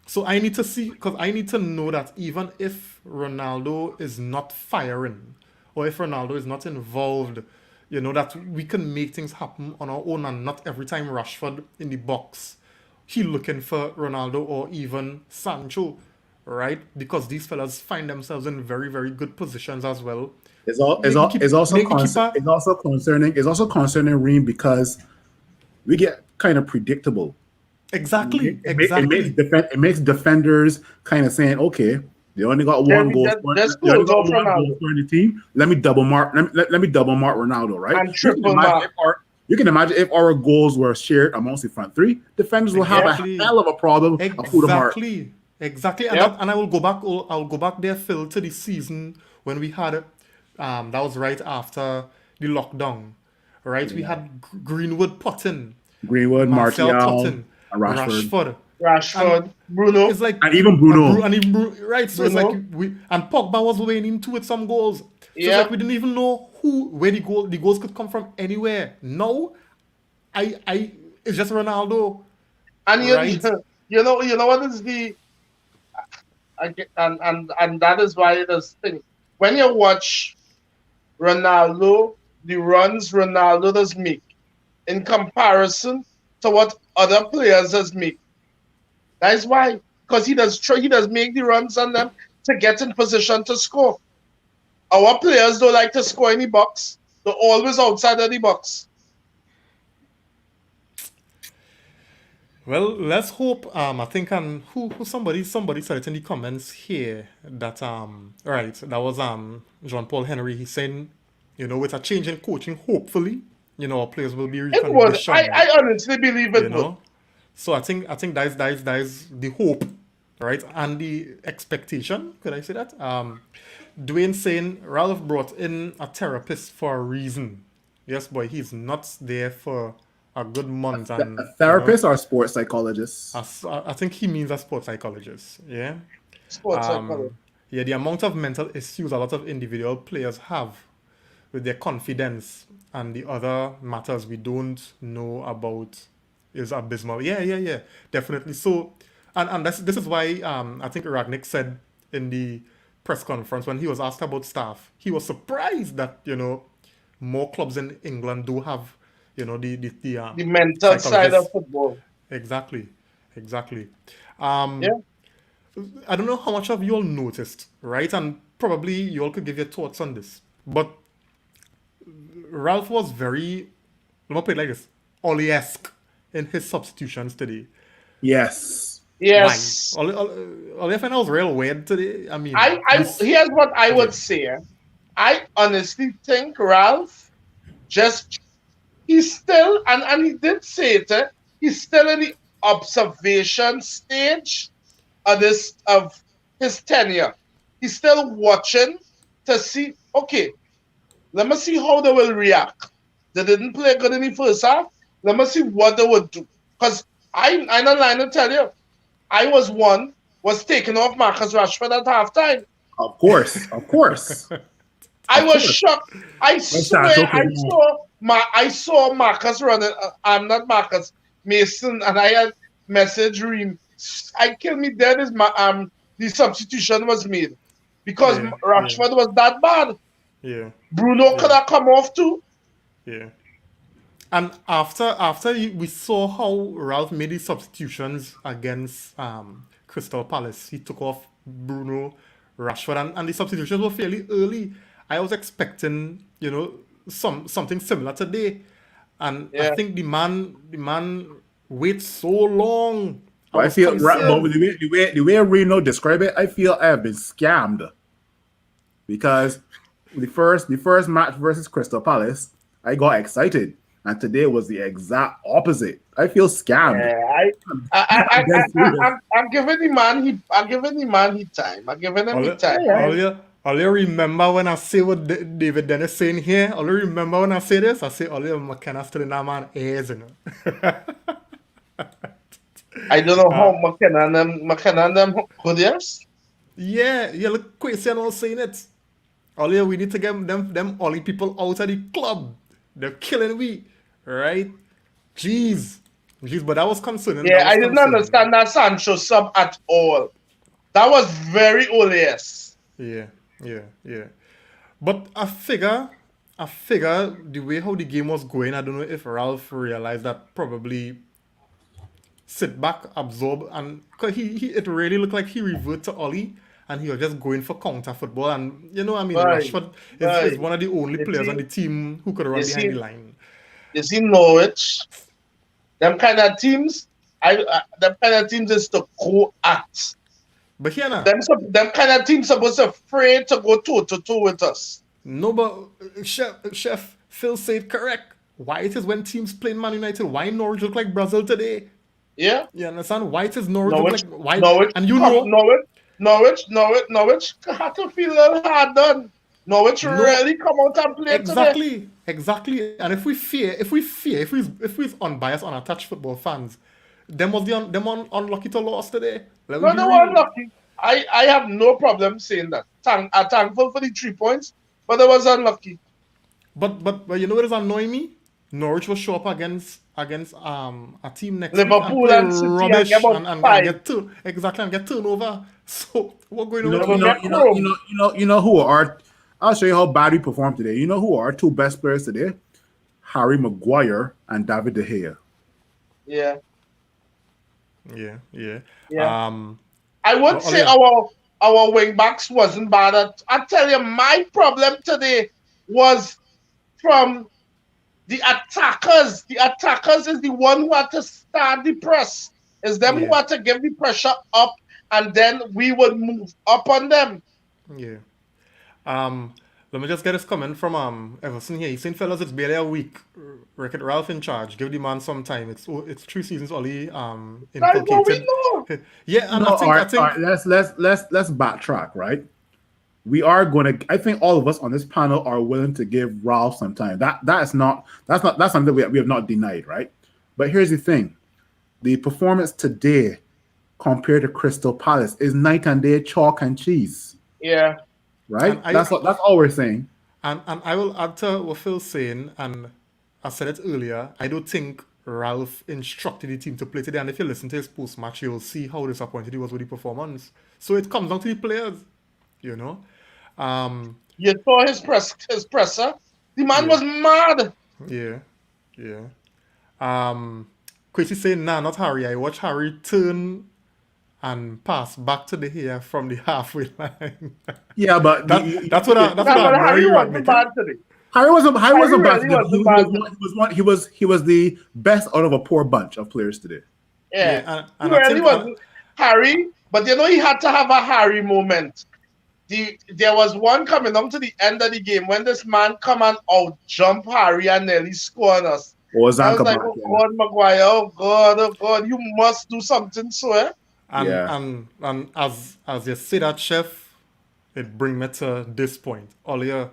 So I need to see, because I need to know that even if Ronaldo is not firing, or if Ronaldo is not involved, that we can make things happen on our own and not every time Rashford in the box, he looking for Ronaldo or even Sancho, right? Because these fellas find themselves in very, very good positions as well. It's also concerning Reem because we get kind of predictable. Exactly. It makes defenders kind of saying, okay, they only got one goal for the team. Let me double mark. Let me double mark Ronaldo, right? And triple mark. You can imagine if our goals were shared amongst the front three, defenders will have a hell of a problem of who to mark. Exactly. And I will go back. I'll go back there, Phil, to the season when we had that was right after the lockdown, right? Yeah. We had Greenwood, Martial, Potton, and Rashford, Bruno. It's like and even Bruno. Right? So Bruno. It's like and Pogba was weighing into with some goals. So it's like we didn't even know where the goals could come from anywhere. No, it's just Ronaldo. And you know what is the and that is why this thing. When you watch Ronaldo, the runs Ronaldo does make in comparison to what other players does make. That is why, because he does make the runs on them to get in position to score. Our players don't like to score in the box. They're always outside of the box. Well, let's hope. I think who somebody said it in the comments here that right, that was Jean Paul Henry. He's saying, with a change in coaching, hopefully, our players will be It would. reconditioned. I honestly believe You it would. know, so I think that is the hope, right, and the expectation. Could I say that? Dwayne saying Ralph brought in a therapist for a reason. Yes, boy, he's not there for a good month, and A therapist or a sports psychologist? I think he means a sports psychologist. Yeah. Sports psychology. Yeah, the amount of mental issues a lot of individual players have with their confidence and the other matters we don't know about is abysmal. Yeah, definitely. So, and this is why I think Ragnick said in the press conference when he was asked about staff, he was surprised that more clubs in England do have The mental side of psychologists. football. Exactly. Yeah. I don't know how much of you all noticed, right? And probably you all could give your thoughts on this. But Ralph was very, let me put it like this, Oli-esque in his substitutions today. Yes. Yes. Why? Oli I find I was real weird today. I mean, Here's what I would okay. say. I honestly think Ralph he's still and he did say it, he's still in the observation stage of his tenure. He's still watching to see, okay, let me see how they will react. They didn't play good in the first half. Let me see what they would do. Because I'm not lying to tell you, I was taking off Marcus Rashford at halftime. Of course. I was shocked. I swear, I saw Marcus running. I'm not Marcus Mason, and I had message Reem. I kill me dead is the substitution was made because Yeah, Rashford was that bad. yeah, Bruno could have come off too. yeah. And after we saw how Ralph made his substitutions against Crystal Palace, he took off Bruno, Rashford, and the substitutions were fairly early. I was expecting, something similar today, and I Yeah. think the man waits so long. But I was feel concerned. but the way Reno describe it, I feel I have been scammed because the first match versus Crystal Palace, I got excited, and today was the exact opposite. I feel scammed. Yeah, I'm giving the man he time. I'm giving him the time. All you remember when I say what David Dennis saying here? All you remember when I say this? I say all you McKenna still in that man ears, I don't know how McKenna and them hoodiers. Yeah, look, Quincy and all saying it. All we need to get them Ollie people out of the club. They're killing we, right? Jeez, but that was concerning. Yeah, That was I didn't concerning. understand that Sancho sub at all. That was very Oleus. Yeah. But I figure the way how the game was going, I don't know if Ralph realized that probably sit back, absorb, and cause it really looked like he reverted to Ollie and he was just going for counter football. And Right, Rashford is right. one of the only You players see- on the team who could run you behind see- the line. You see Norwich, them kind of teams. Them kind of teams is to go at. But here now, Them kind of teams supposed to afraid to go toe to toe with us. no, but Chef Phil said correct. Why it is when teams playing Man United? Why Norwich look like Brazil today? Yeah. You understand? Why it is Norwich Norwich, look like why? Norwich, And you come- know, Norwich had to feel a little hard done. Norwich No. really come out and play today. Exactly. And if we unbiased, unattached football fans, them unlucky to lose today. Let me No, be they real. were unlucky. I have no problem saying that. I'm thankful for the 3 points, but they was unlucky. But you know what is annoying me? Norwich will show up against a team next Liverpool week and play City and rubbish get about and 5. get turnover. So what going You on? know who are. I'll show you how bad we performed today. You know who are 2 best players today? Harry Maguire and David De Gea. Yeah. Yeah. Yeah. I would say yeah. our wing backs wasn't bad. I tell you, my problem today was from the attackers. The attackers is the one who had to start the press. It's them who Yeah. are to give the pressure up, and then we would move up on them. Yeah. Let me just get this comment from Everson here. He's saying, fellas, it's barely a week. Reckon Ralph in charge. Give the man some time. It's 3 seasons only That's what we inculcated. know. Yeah, and No, I think all right. Let's backtrack, right? We are going to. I think all of us on this panel are willing to give Ralph some time. That's something we have not denied, right? But here's the thing: the performance today compared to Crystal Palace is night and day, chalk and cheese, Yeah. right? And That's all we're saying. And I will add to what Phil's saying, and I said it earlier, I don't think Ralph instructed the team to play today, and if you listen to his post-match, you'll see how disappointed he was with the performance. So it comes down to the players, you know. You saw his presser. The man was mad. Yeah, yeah. Quincy saying, nah, not Harry. I watched Harry turn and pass back to the here from the halfway line. Yeah, but that's what I'm Harry very wasn't bad today. Harry wasn't bad. really wasn't He was the best out of a poor bunch of players today. Yeah, and he I really think wasn't Harry, but you know he had to have a Harry moment. There was one coming down to the end of the game when this man come and out jump Harry and nearly score on us. Or was I was like, oh God, Maguire, oh God, you must do something, so And as you say that, Chef, it brings me to this point. Earlier,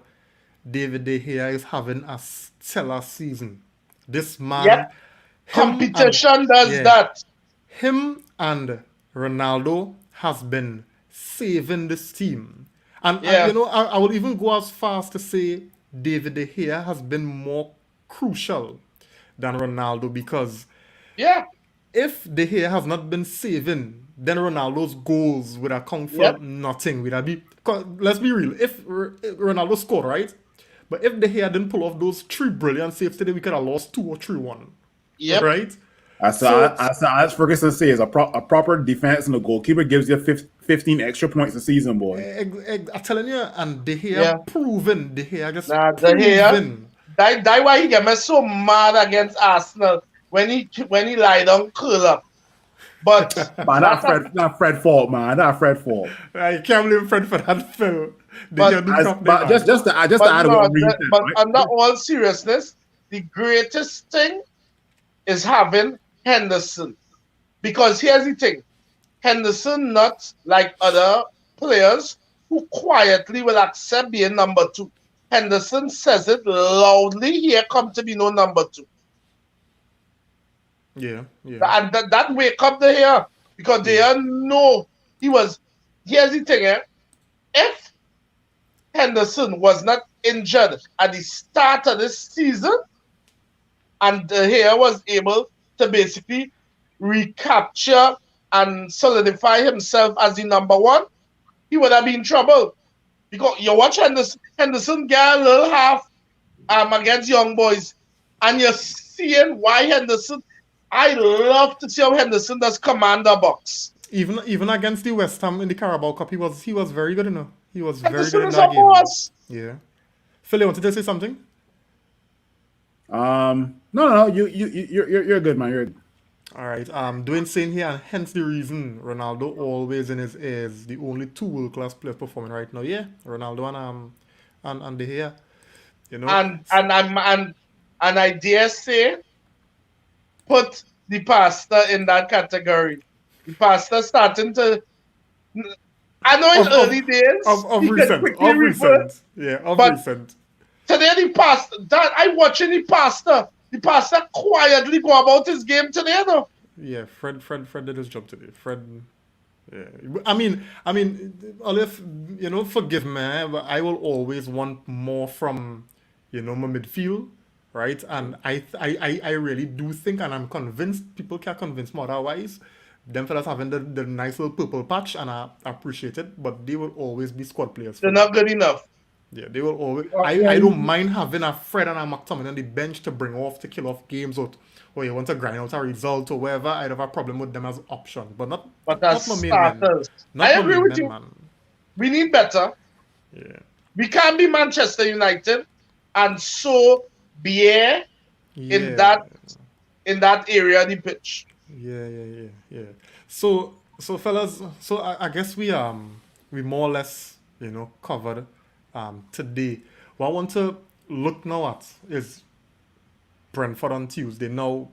David De Gea is having a stellar season. This man, yeah, competition does that. Him and Ronaldo has been saving this team. And you know, I would even go as far as to say David De Gea has been more crucial than Ronaldo, because if De Gea has not been saving, then Ronaldo's goals would account for nothing. Would that be? Let's be real. If Ronaldo scored, right? But if De Gea didn't pull off those 3 brilliant saves today, we could have lost 2 or 3-1. Yep. Right? As Ferguson says, a proper defense and the goalkeeper gives you 15 extra points a season, boy. I'm telling you, and De Gea proven. De Gea just proven. That's why he got me so mad against Arsenal when he lie down curl up. But man, not Fred fault, man. Not Fred fault. I can't believe Fred for that, Phil. But just to add one reason. But under all seriousness, the greatest thing is having Henderson. Because here's the thing. Henderson, not like other players who quietly will accept being number 2. Henderson says it loudly, here come to be no number 2. Yeah. And that wake up the here. Because they know he was. Here's the thing, if Henderson was not injured at the start of this season, and De Gea was able to basically recapture and solidify himself as the number 1, he would have been in trouble. Because you watch Henderson get a little half against young boys, and you're seeing why Henderson. I love to see how Henderson does command the box. Even against the West Ham in the Carabao Cup, he was very good, He was Henderson very good in that game. Boss. Yeah. Phil, you wanted to say something? No, you're good, man. You're good. All right. Dwayne saying here, and hence the reason Ronaldo always in his ears, the only 2 world-class players performing right now. Yeah, Ronaldo and De Gea. You know. And I dare say, put the pasta in that category. The pasta starting to. I know it's early days. Of recent. Yeah, of recent. Today the pasta, that I watching the pasta quietly go about his game today, though. Yeah, Fred did his job today. Fred, yeah. I mean, Olive, forgive me, but I will always want more from, my midfield, right? And I really do think, and I'm convinced people can't convince me otherwise. Them fellas having the nice little purple patch, and I appreciate it, but they will always be squad players. They're not good enough. Yeah, they will always. I don't mind having a Fred and a McTominay on the bench to bring off, to kill off games, or you want to grind out a result or whatever. I'd have a problem with them as options, but not as my main starters. Man. I agree with you. Man. We need better. Yeah. We can't be Manchester United and so Bier in that area of the pitch. Yeah. So fellas, so I guess we more or less covered today. What I want to look now at is Brentford on Tuesday. Now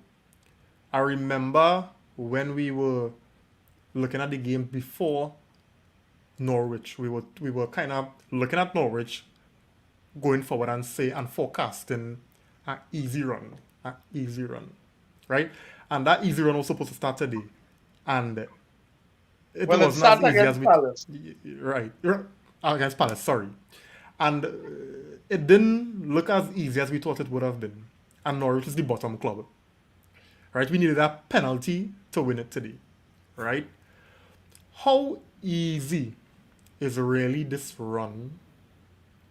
I remember when we were looking at the game before Norwich, we were kind of looking at Norwich going forward and forecasting an easy run, right? And that easy run was supposed to start today, and it Well, it wasn't as starts easy as against we Palace. right against Palace. Sorry, and it didn't look as easy as we thought it would have been. And Norwich is the bottom club, right? We needed a penalty to win it today, right? How easy is really this run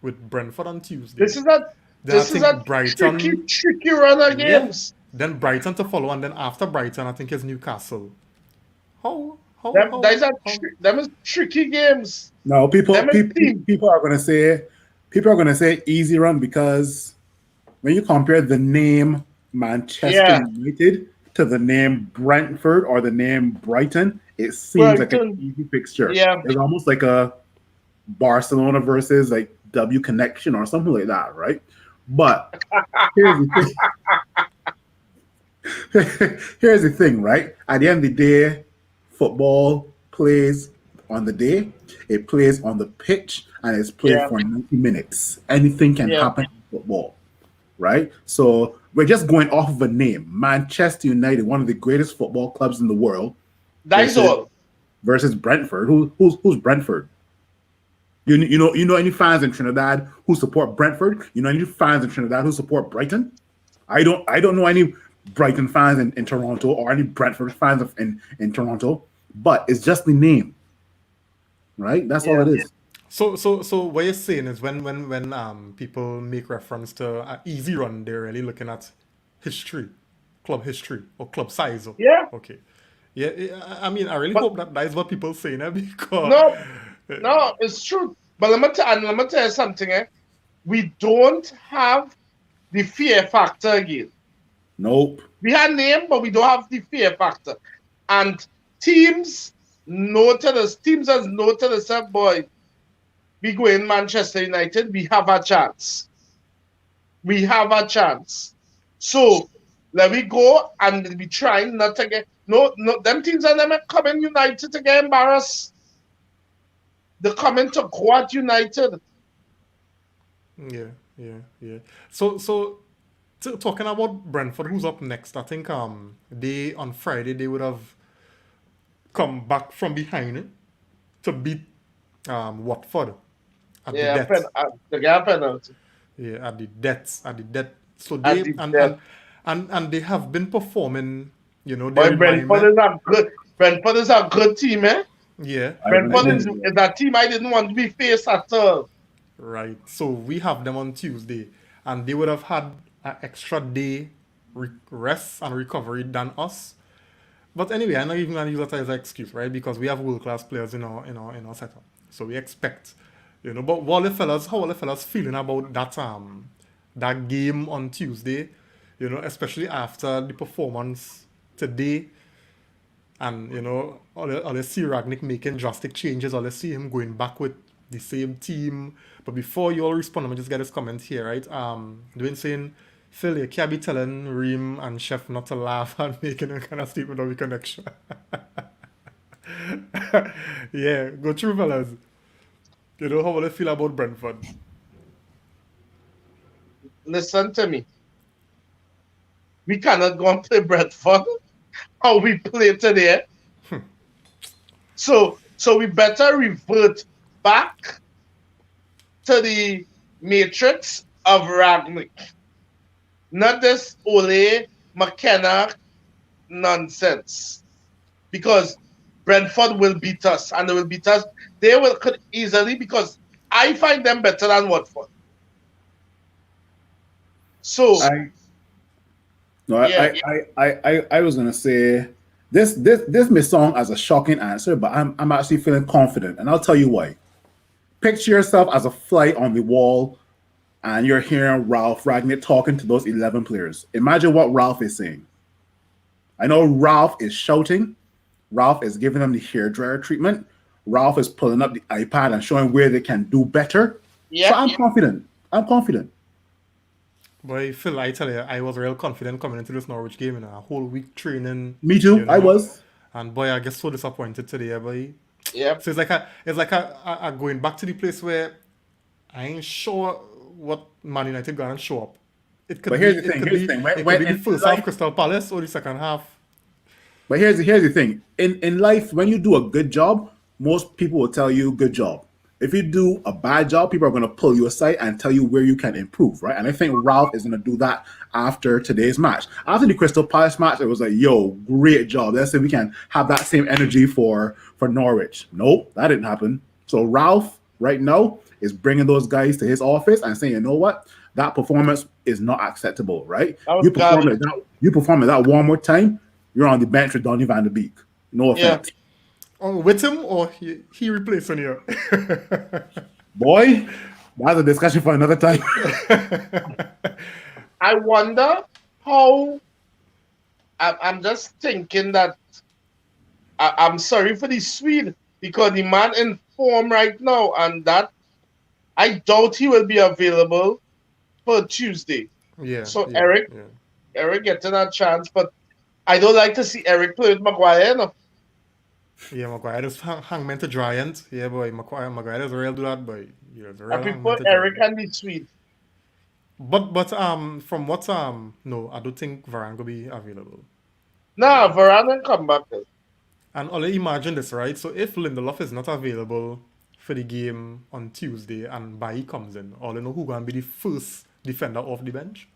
with Brentford on Tuesday? This is a Then I this is a think Brighton, tricky run of yeah. games. Then Brighton to follow, and then after Brighton, I think it's Newcastle. How how Them, how these are how? them is tricky games. No, people Them is people team. people are gonna say easy run because when you compare the name Manchester Yeah, United to the name Brentford or the name Brighton, it seems like an Brighton. easy fixture. Yeah. It's almost like a Barcelona versus like W Connection or something like that, right? But here's the thing. Here's the thing, right? At the end of the day, football plays on the day, it plays on the pitch, and it's played Yeah. for 90 minutes. Anything can Yeah. happen in football, right? So we're just going off of a name. Manchester United, one of the greatest football clubs in the world, That is versus all. Brentford. Who's Brentford? You know any fans in Trinidad who support Brentford? You know any fans in Trinidad who support Brighton? I don't know any Brighton fans in Toronto or any Brentford fans in Toronto, but it's just the name, right? That's all Yeah. it is. So what you're saying is when people make reference to an easy run, they're really looking at history, club history or club size. Yeah. Okay. Yeah, I mean, I really But hope that is what people say now because no, no, it's true. But let me tell you something, eh? We don't have the fear factor again. Nope. We have name, but we don't have the fear factor. And teams teams has noted us up, boy. We go in Manchester United, we have a chance. We have a chance. So let me go and be trying not to get no them teams and them are coming United to get embarrassed. They're coming to quad United. yeah. So talking about Brentford, who's up next? I think they on Friday they would have come back from behind to beat Watford at the Yeah, death. the gap penalty. Yeah, at the death. So At they the and death. and and they have been performing. They Boy, remind me. Brentford is a good team, eh? Yeah, Ivan Brentford is, Toney. is a team I didn't want to be faced at all. right. So we have them on Tuesday, and they would have had an extra day rest and recovery than us. But anyway, I'm not even gonna use that as an excuse, right? Because we have world class players in our setup, so we expect, But how are the fellas feeling about that game on Tuesday? Especially after the performance today, and all they see Ragnick making drastic changes, all they see him going back with the same team. But before you all respond, let me just get this comment here, right? Dwayne saying, Phil, you can't be telling Reem and Chef not to laugh and making a kind of statement of the connection. Yeah, go through, fellas. How will I feel about Brentford? Listen to me. We cannot go and play Brentford how we play today. So we better revert back to the matrix of Ragnick. Not this Ole McKenna nonsense. Because Brentford will beat us and they will beat us. They will could easily because I find them better than Watford. So I no, yeah, I was gonna say this may sound as a shocking answer, but I'm actually feeling confident, and I'll tell you why. Picture yourself as a fly on the wall, and you're hearing Ralph Ragnick talking to those 11 players. Imagine what Ralph is saying. I know Ralph is shouting. Ralph is giving them the hairdryer treatment. Ralph is pulling up the iPad and showing where they can do better. So Yep. I'm confident. I'm confident. Boy, Phil, I tell you, I was real confident coming into this Norwich game in a whole week training. Me too. I was. And boy, I get so disappointed today, boy. Yep. So it's like a going back to the place where I ain't sure what Man United gonna show up. It could But be, here's the it thing. could Here's be, the thing. it could be the first half Life, Crystal Palace or the second half. but here's the thing. In life, when you do a good job, most people will tell you good job. If you do a bad job, people are going to pull you aside and tell you where you can improve, right? And I think Ralph is going to do that after today's match. After the Crystal Palace match, it was like, yo, great job. Let's say we can have that same energy for Norwich. Nope, that didn't happen. So Ralph, right now, is bringing those guys to his office and saying, you know what? That performance is not acceptable, right? That was You perform garbage. you perform it that one more time, you're on the bench with Donny van de Beek. No Yeah. offense. Oh, with him or he replacing you? Boy, that's a discussion for another time. I wonder how. I'm just thinking that I'm sorry for the Swede because the man in form right now, and that I doubt he will be available for Tuesday. Yeah. So yeah, Eric yeah. getting a chance, but I don't like to see Eric play with Maguire. You know? Yeah, Maguire just hang meant to giant. Yeah, boy, Maguire does real do that, boy. Yeah, the I real hang prefer meant to Eric giant. and the Swede. But from what no, I don't think Varane will be available. Nah, Varane will come back. Then. And only imagine this, right? So if Lindelof is not available for the game on Tuesday and Bailly comes in, all you know who gonna be the first defender off the bench?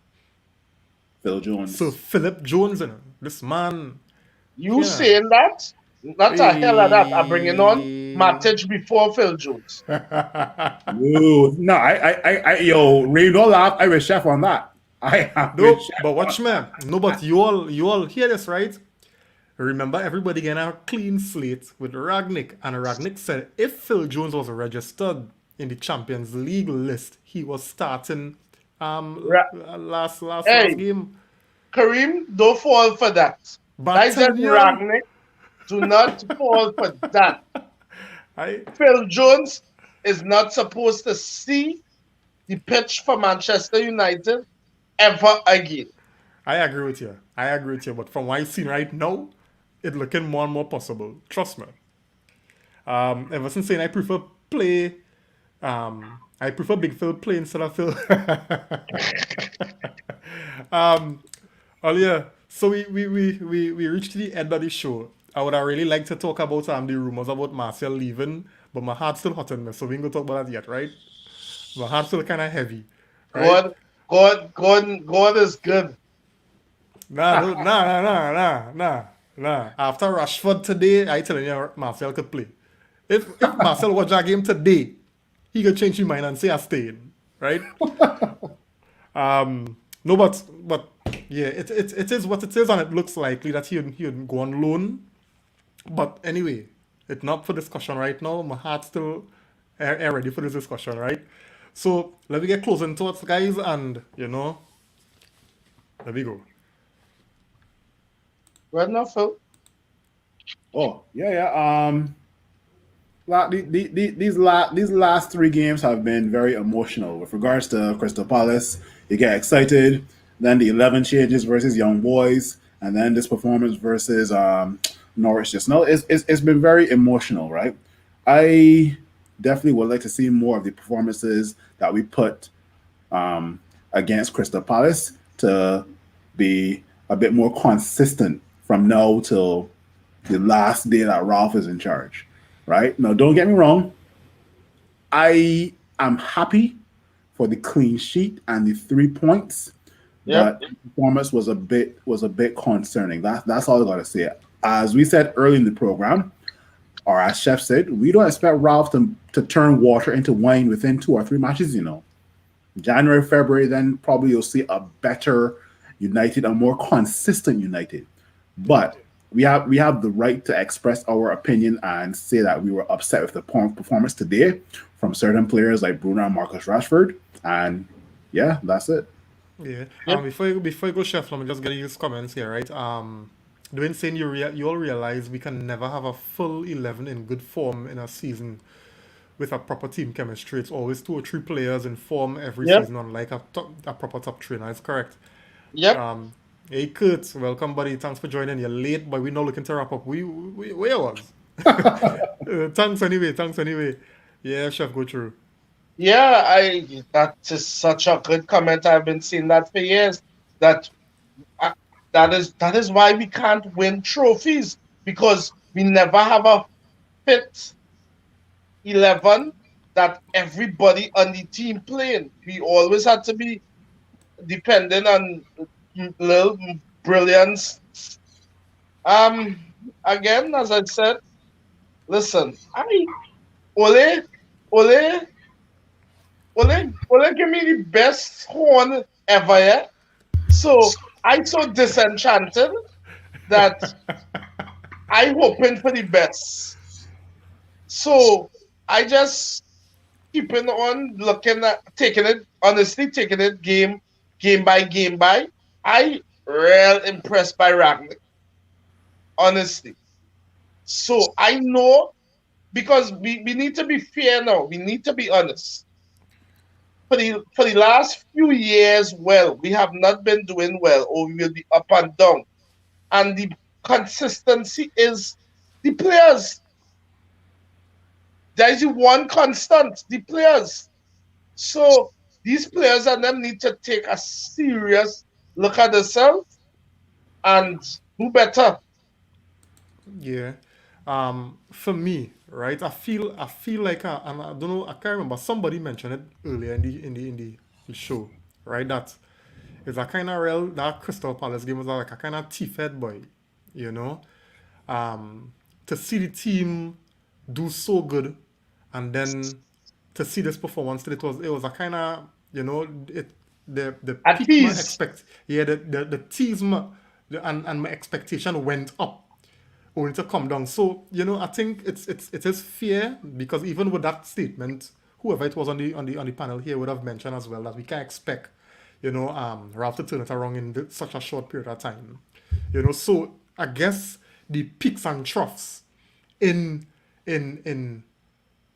Phil Jones. So Philip Jones, you know, this man. You Yeah. saying that? Not a hell of that. I'm bringing on Matic before Phil Jones. Ooh, no, yo, Ray, don't laugh. I will chef on that. I have No, been chef but on watch me. No, but you all hear this, right? Remember, everybody getting a clean slate with Ragnick, and Ragnick said if Phil Jones was registered in the Champions League list, he was starting Ra- last Hey. game. Kareem, don't fall for that. But That's just telling you, Ragnick. Do not fall for that. I Phil Jones is not supposed to see the pitch for Manchester United ever again. I agree with you. But from what I've seen right now, it's looking more and more possible. Trust me. Ever since saying I prefer Big Phil play instead of Phil. Earlier, so we reached the end of the show. I would have really liked to talk about the rumors about Martial leaving, but my heart's still hot in me, so we ain't gonna talk about that yet, right? My heart's still kind of heavy, right? God is good. Nah. After Rashford today, I telling you, Marcel could play. If Marcel watch that game today, he could change his mind and say I'm staying, right? No, but yeah, it is what it is, and it looks likely that he'd go on loan. But anyway, it's not for discussion right now. My heart's still ready for this discussion, right? So let me get closing thoughts, guys, and there we go. Well, no, Phil. Oh, yeah. These last three games have been very emotional. With regards to Crystal Palace, you get excited. Then the 11 changes versus Young Boys, and then this performance versus Norwich just now. It's been very emotional, right? I definitely would like to see more of the performances that we put against Crystal Palace to be a bit more consistent from now till the last day that Ralph is in charge, right? Now, don't get me wrong. I am happy for the clean sheet and the 3 points. Yep. But the performance was a bit concerning. That's all I gotta say. As we said early in the program, or as Chef said, we don't expect Ralph to turn water into wine within 2 or 3 matches. January, February, then probably you'll see a better United, a more consistent United. But we have the right to express our opinion and say that we were upset with the performance today from certain players like Bruno and Marcus Rashford. And yeah, that's it. Yeah. Yep. Before you go, Chef, let me just get his comments here, right? Dwayne saying you all realize we can never have a full 11 in good form in a season with a proper team chemistry. It's always 2 or 3 players in form every Yep, season, unlike a proper top trainer. It's correct. yep. Um, hey Kurt, welcome buddy. Thanks for joining. You're late, but we're not looking to wrap up. We where was? Thanks anyway. Thanks anyway. Yeah, chef, go through. Yeah, that is such a good comment. I've been seeing that for years. That uh, that is why we can't win trophies because we never have a fit 11 that everybody on the team playing. We always had to be dependent on little brilliance. Um, Again, as I said, listen, Ole, Ole, Ole give me the best horn ever, yeah? So I so disenchanted that I hoping for the best. So I just keeping on looking at taking it honestly, taking it game by game by. I real impressed by Ragnick, honestly. So I know because we need to be fair now. We need to be honest. For the last few years, well, we have not been doing well, or we will be up and down. And the consistency is the players. There is one constant, the players. So these players and them need to take a serious look at themselves and do better. Yeah. For me, right, I feel like and I don't know, I can't remember. Somebody mentioned it earlier in the show, right? That is a kind of real that Crystal Palace game was like a kind of teeth head boy, you know. To see the team do so good, and then to see this performance, it was a kind of, it the At peak my ease. expect yeah the tease and my expectation went up only to come down. So I think it is fair because even with that statement, whoever it was on the panel here would have mentioned as well that we can expect Ralph to turn it around in such a short period of time. So I guess the peaks and troughs in in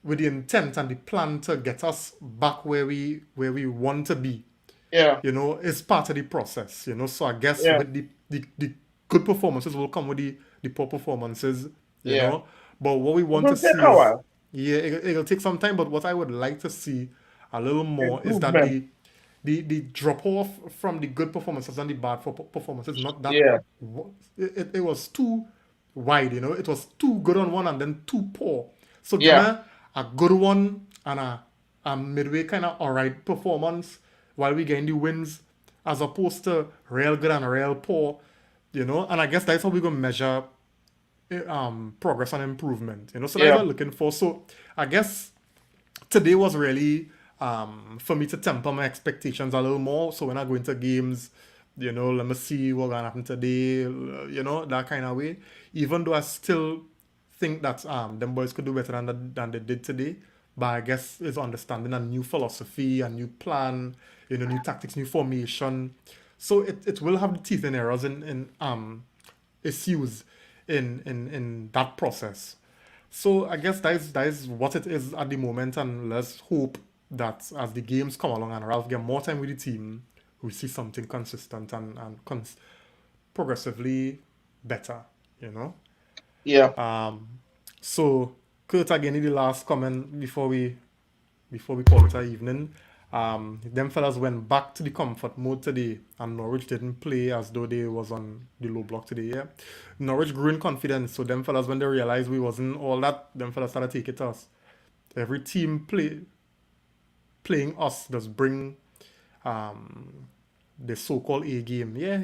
with the intent and the plan to get us back where we want to be, Yeah, is part of the process. So I guess yeah, with the good performances will come with the poor performances, you yeah. know. But what we It want will to take see a is, while. yeah, it'll take some time. But what I would like to see a little more is that Improvement. the drop off from the good performances and the bad performances, not that Yeah, it was too wide. It was too good on one and then too poor. So give me yeah, a good one and a midway kind of alright performance while we getting the wins, as opposed to real good and real poor. And I guess that's how we're gonna measure progress and improvement. So that's yeah, what I'm looking for. So I guess today was really for me to temper my expectations a little more. So when I go into games, let me see what's gonna happen today, that kind of way. Even though I still think that them boys could do better than they did today, but I guess it's understanding a new philosophy, a new plan, new tactics, new formation. So it will have the teeth and errors in issues in that process. So I guess that is what it is at the moment, and let's hope that as the games come along and Ralph get more time with the team, we see something consistent and progressively better. You know. yeah. So Kurt, again, the last comment before we call it an evening. Them fellas went back to the comfort mode today, and Norwich didn't play as though they was on the low block today. Yeah, Norwich grew in confidence. So them fellas, when they realized we wasn't all that, them fellas started to take it to us. Every team playing us does bring the so-called A game. Yeah.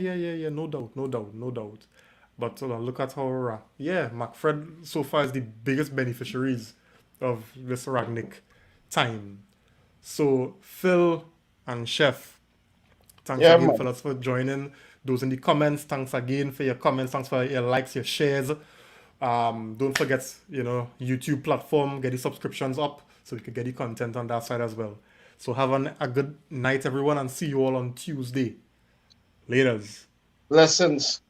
No doubt, no doubt, no doubt. But look at how, McFred so far is the biggest beneficiaries of this Ragnick time. So Phil and Chef, thanks Yeah, again, man. fellas, for joining. Those in the comments, thanks again for your comments. Thanks for your likes, your shares. Don't forget, YouTube platform, get the subscriptions up so we can get the content on that side as well. So have a good night, everyone, and see you all on Tuesday. Laters. Lessons.